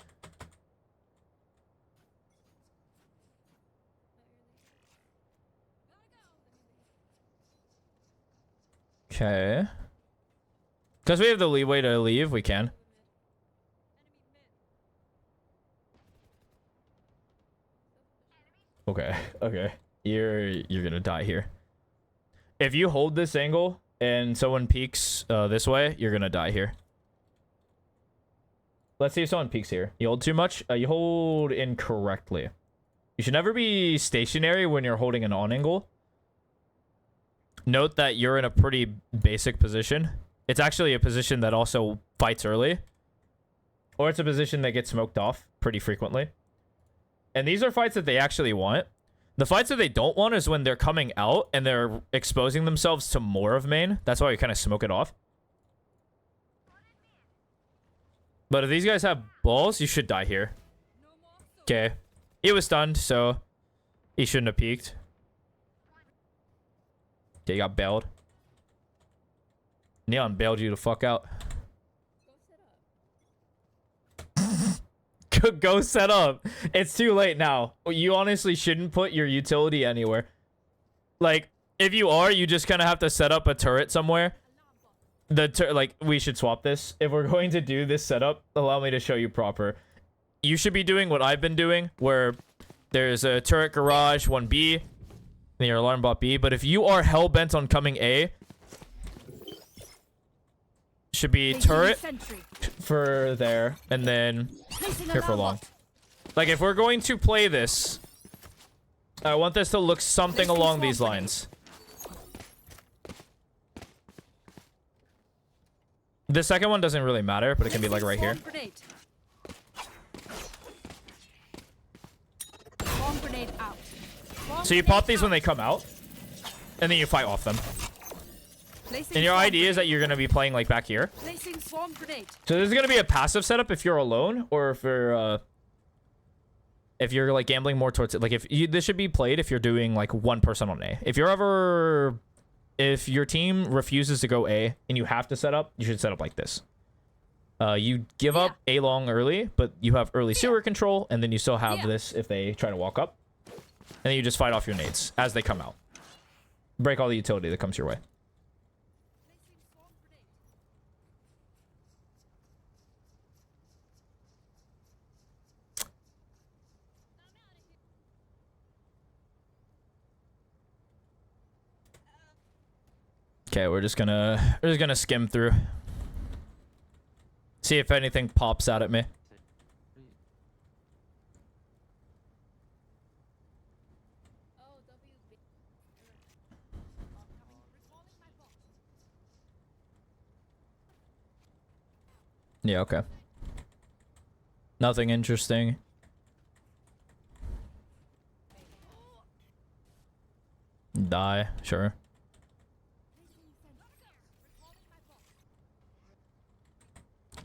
Okay. Because we have the leeway to leave, we can. Okay, okay. You're gonna die here. If you hold this angle and someone peeks this way, you're gonna die here. Let's see if someone peeks here. You hold too much? You hold incorrectly. You should never be stationary when you're holding an on angle. Note that you're in a pretty basic position. It's actually a position that also fights early. Or it's a position that gets smoked off pretty frequently. And these are fights that they actually want. The fights that they don't want is when they're coming out and they're exposing themselves to more of main. That's why you kind of smoke it off. But if these guys have balls, you should die here. Okay. He was stunned, so he shouldn't have peeked. Okay, you got bailed. Neon bailed you the fuck out. Go set up. It's too late now. You honestly shouldn't put your utility anywhere. Like, if you are, you just kind of have to set up a turret somewhere. Like, we should swap this. If we're going to do this setup, allow me to show you proper. You should be doing what I've been doing, where there's a turret garage, 1B, then your alarm bot B. But if you are hell-bent on coming A, should be turret for there, and then here for long. Like, if we're going to play this, I want this to look something along these lines. The second one doesn't really matter, but it can be like right here. So you pop these when they come out, and then you fight off them. And your idea is that you're going to be playing like back here. So this is going to be a passive setup if you're alone, or if you're like gambling more towards it. Like, this should be played if you're doing like one person on A. If your team refuses to go A and you have to set up, you should set up like this. You give up A long early, but you have early sewer control, and then you still have this if they try to walk up. And then you just fight off your nades as they come out. Break all the utility that comes your way. Okay, we're just gonna skim through. See if anything pops out at me. Yeah, okay. Nothing interesting. Die, sure.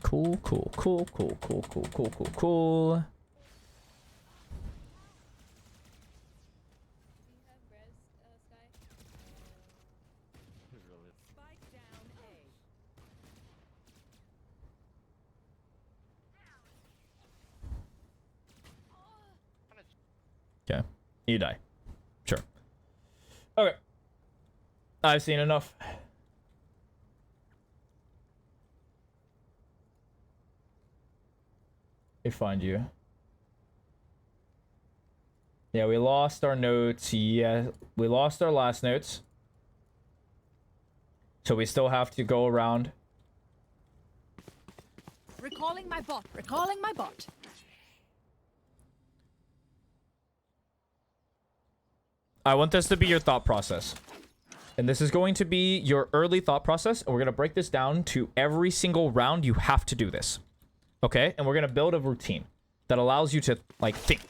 Cool. Okay. You die. Sure. Okay. I've seen enough. They find you. Yeah, we lost our notes. Yeah, we lost our last notes. So we still have to go around. Recalling my bot. Recalling my bot. I want this to be your thought process. And this is going to be your early thought process. And we're going to break this down to every single round you have to do this. Okay? And we're going to build a routine that allows you to, like, think.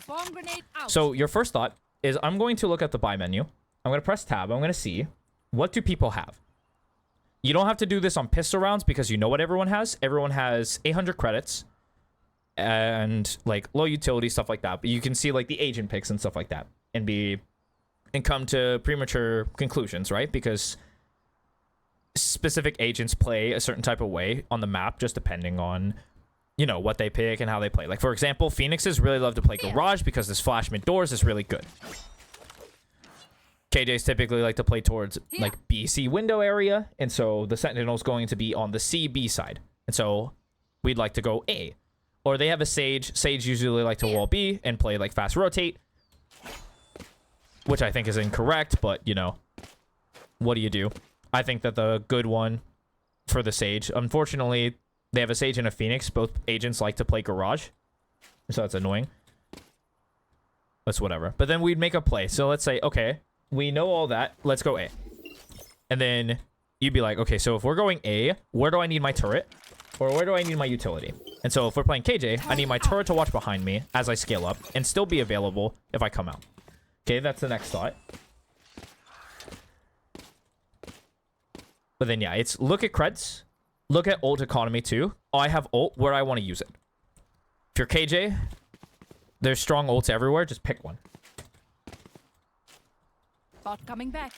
Bomb grenade out. So your first thought is, I'm going to look at the buy menu. I'm going to press tab. I'm going to see, what do people have? You don't have to do this on pistol rounds because you know what everyone has. Everyone has 800 credits. and like low utility stuff like that. But you can see like the agent picks and stuff like that, and come to premature conclusions, right? Because specific agents play a certain type of way on the map, just depending on, you know, what they pick and how they play. Like, for example, Phoenixes really love to play Garage because this flash mid doors is really good. KJs typically like to play towards like BC window area, and so the Sentinel's going to be on the CB side, and so we'd like to go A. Or they have a Sage. Sage usually like to wall B and play like fast rotate, which I think is incorrect, but you know, what do you do? I think that the good one for the Sage, unfortunately, they have a Sage and a Phoenix. Both agents like to play Garage, so that's annoying. That's whatever. But then we'd make a play. So let's say, okay, we know all that. Let's go A. And then you'd be like, okay, so if we're going A, where do I need my turret? Or where do I need my utility? And so if we're playing KJ, I need my turret to watch behind me as I scale up and still be available if I come out. Okay, that's the next thought. But then, yeah, it's look at creds. Look at ult economy too. I have ult where I want to use it. If you're KJ, there's strong ults everywhere. Just pick one. Bot coming back.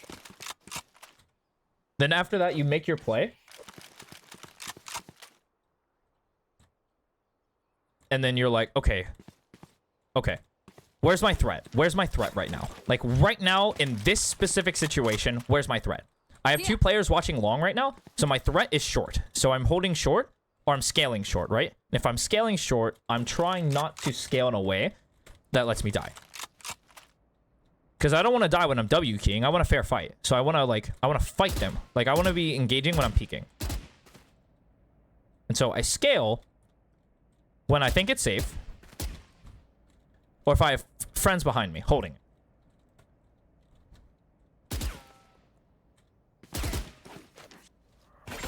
Then after that, you make your play. And then you're like, okay. Where's my threat? Where's my threat right now? Like right now in this specific situation, where's my threat? I have two players watching long right now, so my threat is short. So I'm holding short or I'm scaling short, right? And if I'm scaling short, I'm trying not to scale in a way that lets me die. Because I don't want to die when I'm W keying. I want a fair fight. So I want to fight them. Like I want to be engaging when I'm peeking. And so I scale when I think it's safe. Or if I have friends behind me holding it.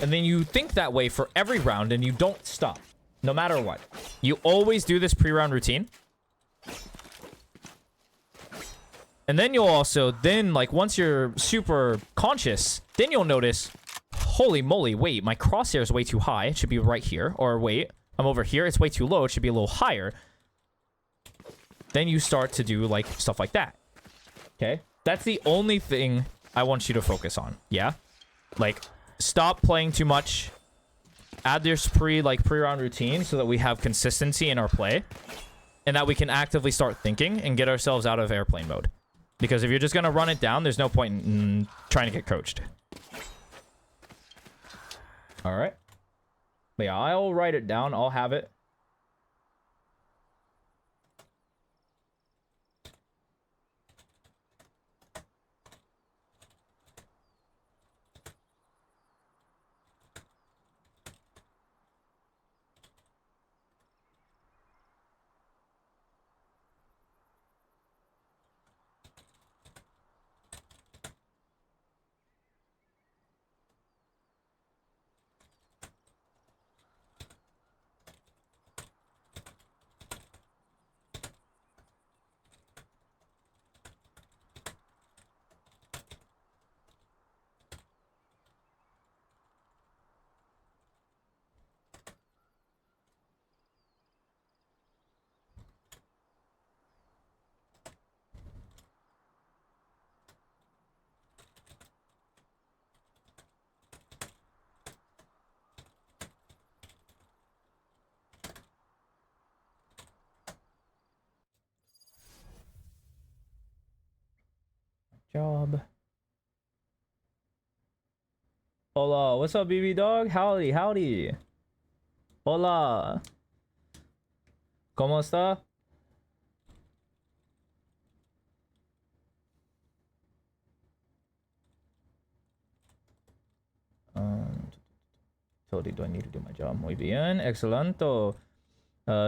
And then you think that way for every round and you don't stop, no matter what. You always do this pre-round routine. And then you'll also, like once you're super conscious, then you'll notice, holy moly, wait, my crosshair is way too high. It should be right here. Or wait, I'm over here. It's way too low. It should be a little higher. Then you start to do like stuff like that. Okay? That's the only thing I want you to focus on. Yeah? Like, stop playing too much. Add this pre-round routine so that we have consistency in our play. And that we can actively start thinking and get ourselves out of airplane mode. Because if you're just going to run it down, there's no point in trying to get coached. Alright. But yeah, I'll write it down. I'll have it. Job. Hola, what's up, BB dog? Howdy, howdy. Hola. ¿Cómo está? Totally, do I need to do my job? Muy bien, excelente.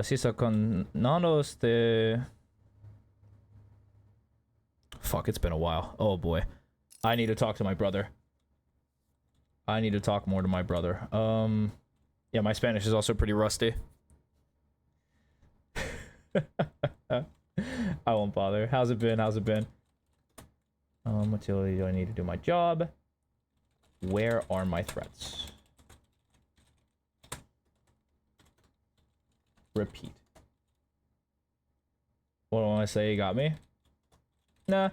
Si se con nanos de... Fuck, it's been a while. Oh boy. I need to talk to my brother. I need to talk more to my brother. Yeah, my Spanish is also pretty rusty. I won't bother. How's it been? How's it been? Utility, do I need to do my job? Where are my threats? Repeat. What do I say? You got me? Nah.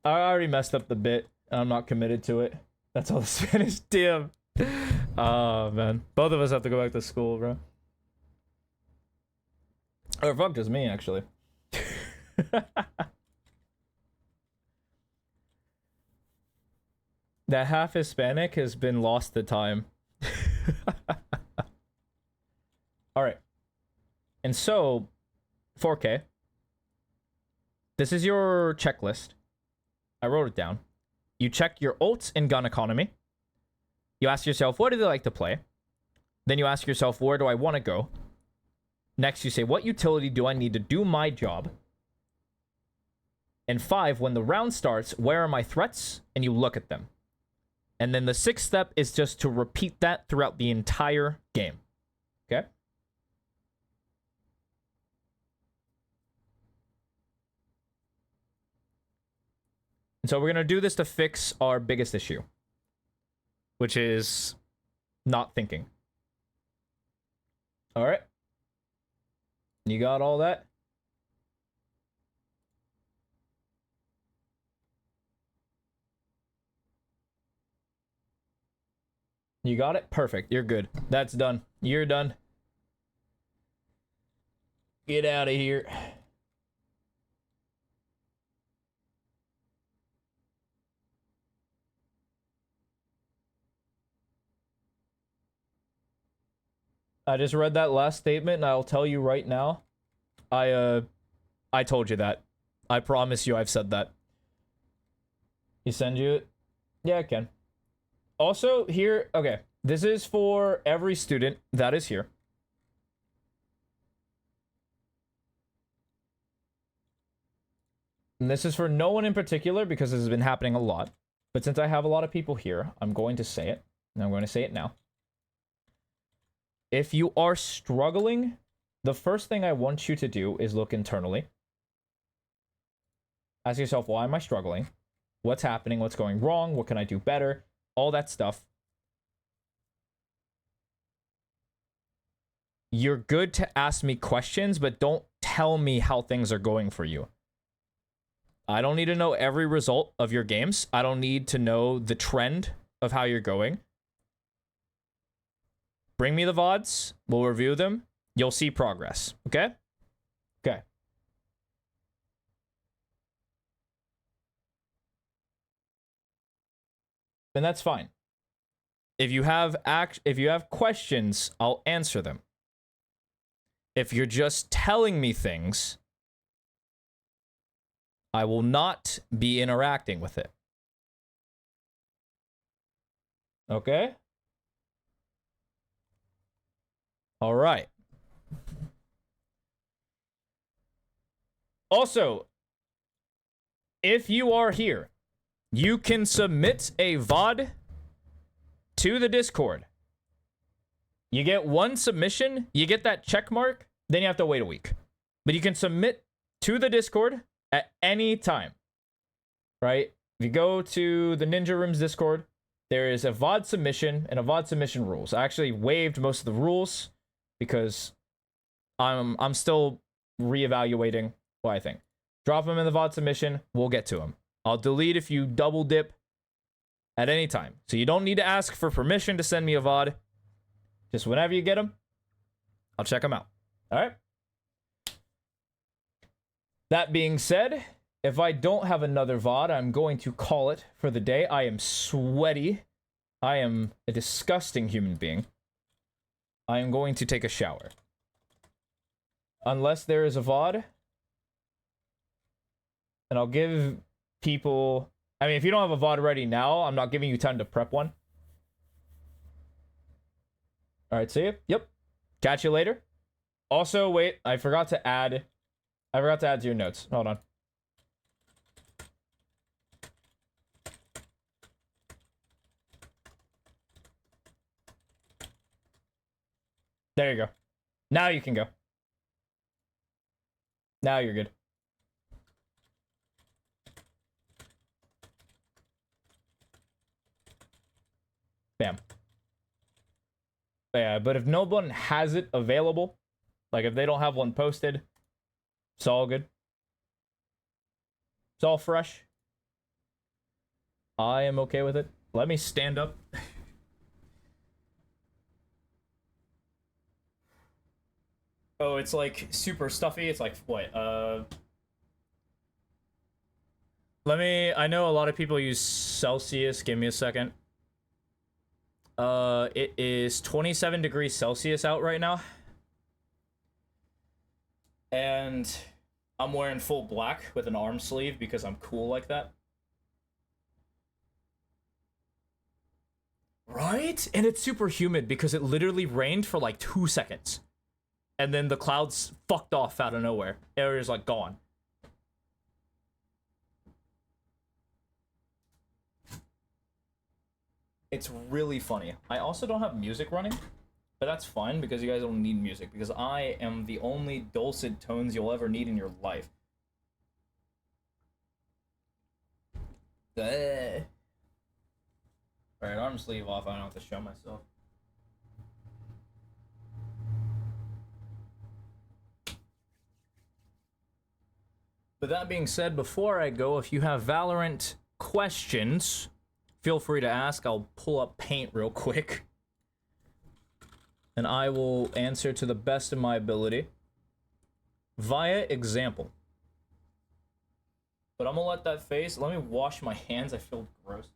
I already messed up the bit. I'm not committed to it. That's all the Spanish. Damn. Oh, man. Both of us have to go back to school, bro. Or fuck, just me, actually. That half Hispanic has been lost to time. Alright. And so, 4K. This is your checklist. I wrote it down. You check your ults and gun economy. You ask yourself, what do they like to play? Then you ask yourself, where do I want to go? Next, you say, what utility do I need to do my job? And 5, when the round starts, where are my threats? And you look at them. And then the 6th step is just to repeat that throughout the entire game. Okay? And so we're going to do this to fix our biggest issue, which is not thinking. All right. You got all that? You got it? Perfect. You're good. That's done. You're done. Get out of here. I just read that last statement and I'll tell you right now. I told you that. I promise you I've said that. You send you it? Yeah, I can. Also, here, okay. This is for every student that is here. And this is for no one in particular because this has been happening a lot. But since I have a lot of people here, I'm going to say it. And I'm going to say it now. If you are struggling, the first thing I want you to do is look internally. Ask yourself, why am I struggling? What's happening? What's going wrong? What can I do better? All that stuff. You're good to ask me questions, but don't tell me how things are going for you. I don't need to know every result of your games. I don't need to know the trend of how you're going. Bring me the VODs. We'll review them. You'll see progress. Okay? Okay. And that's fine. If you have questions, I'll answer them. If you're just telling me things, I will not be interacting with it. Okay? All right. Also, if you are here, you can submit a VOD to the Discord. You get one submission, you get that check mark, then you have to wait a week. But you can submit to the Discord at any time, right? If you go to the Ninja Rooms Discord, there is a VOD submission and a VOD submission rules. I actually waived most of the rules because I'm still reevaluating what I think. Drop them in the VOD submission, we'll get to them. I'll delete if you double dip at any time. So you don't need to ask for permission to send me a VOD. Just whenever you get them, I'll check them out. All right? That being said, if I don't have another VOD, I'm going to call it for the day. I am sweaty. I am a disgusting human being. I am going to take a shower. Unless there is a VOD. And I'll give people... I mean, if you don't have a VOD ready now, I'm not giving you time to prep one. Alright, see you. Yep. Catch you later. Also, wait, I forgot to add to your notes. Hold on. There you go. Now you can go. Now you're good. Bam. Yeah, but if no one has it available, like if they don't have one posted, It's all good. It's all fresh. I am okay with it. Let me stand up. Oh, it's like super stuffy. It's like what? I know a lot of people use Celsius. Give me a second. It is 27 degrees Celsius out right now. And I'm wearing full black with an arm sleeve because I'm cool like that. Right? And it's super humid because it literally rained for like 2 seconds. And then the clouds fucked off out of nowhere. Area's like gone. It's really funny. I also don't have music running, but that's fine because you guys don't need music because I am the only dulcet tones you'll ever need in your life. Alright, arm sleeve off. I don't have to show myself. But that being said, before I go, if you have Valorant questions, feel free to ask. I'll pull up Paint real quick. And I will answer to the best of my ability. Via example. But I'm gonna let that face. Let me wash my hands. I feel gross.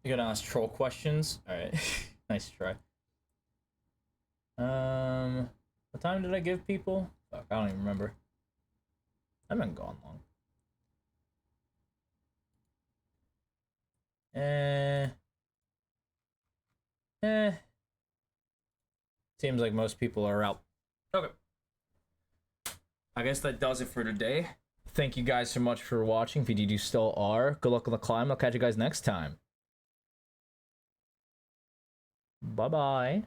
You're gonna ask troll questions? Alright. Nice try. What time did I give people? Fuck, I don't even remember. I've been gone long. Seems like most people are out. Okay. I guess that does it for today. Thank you guys so much for watching. If you still are, good luck on the climb. I'll catch you guys next time. Bye-bye.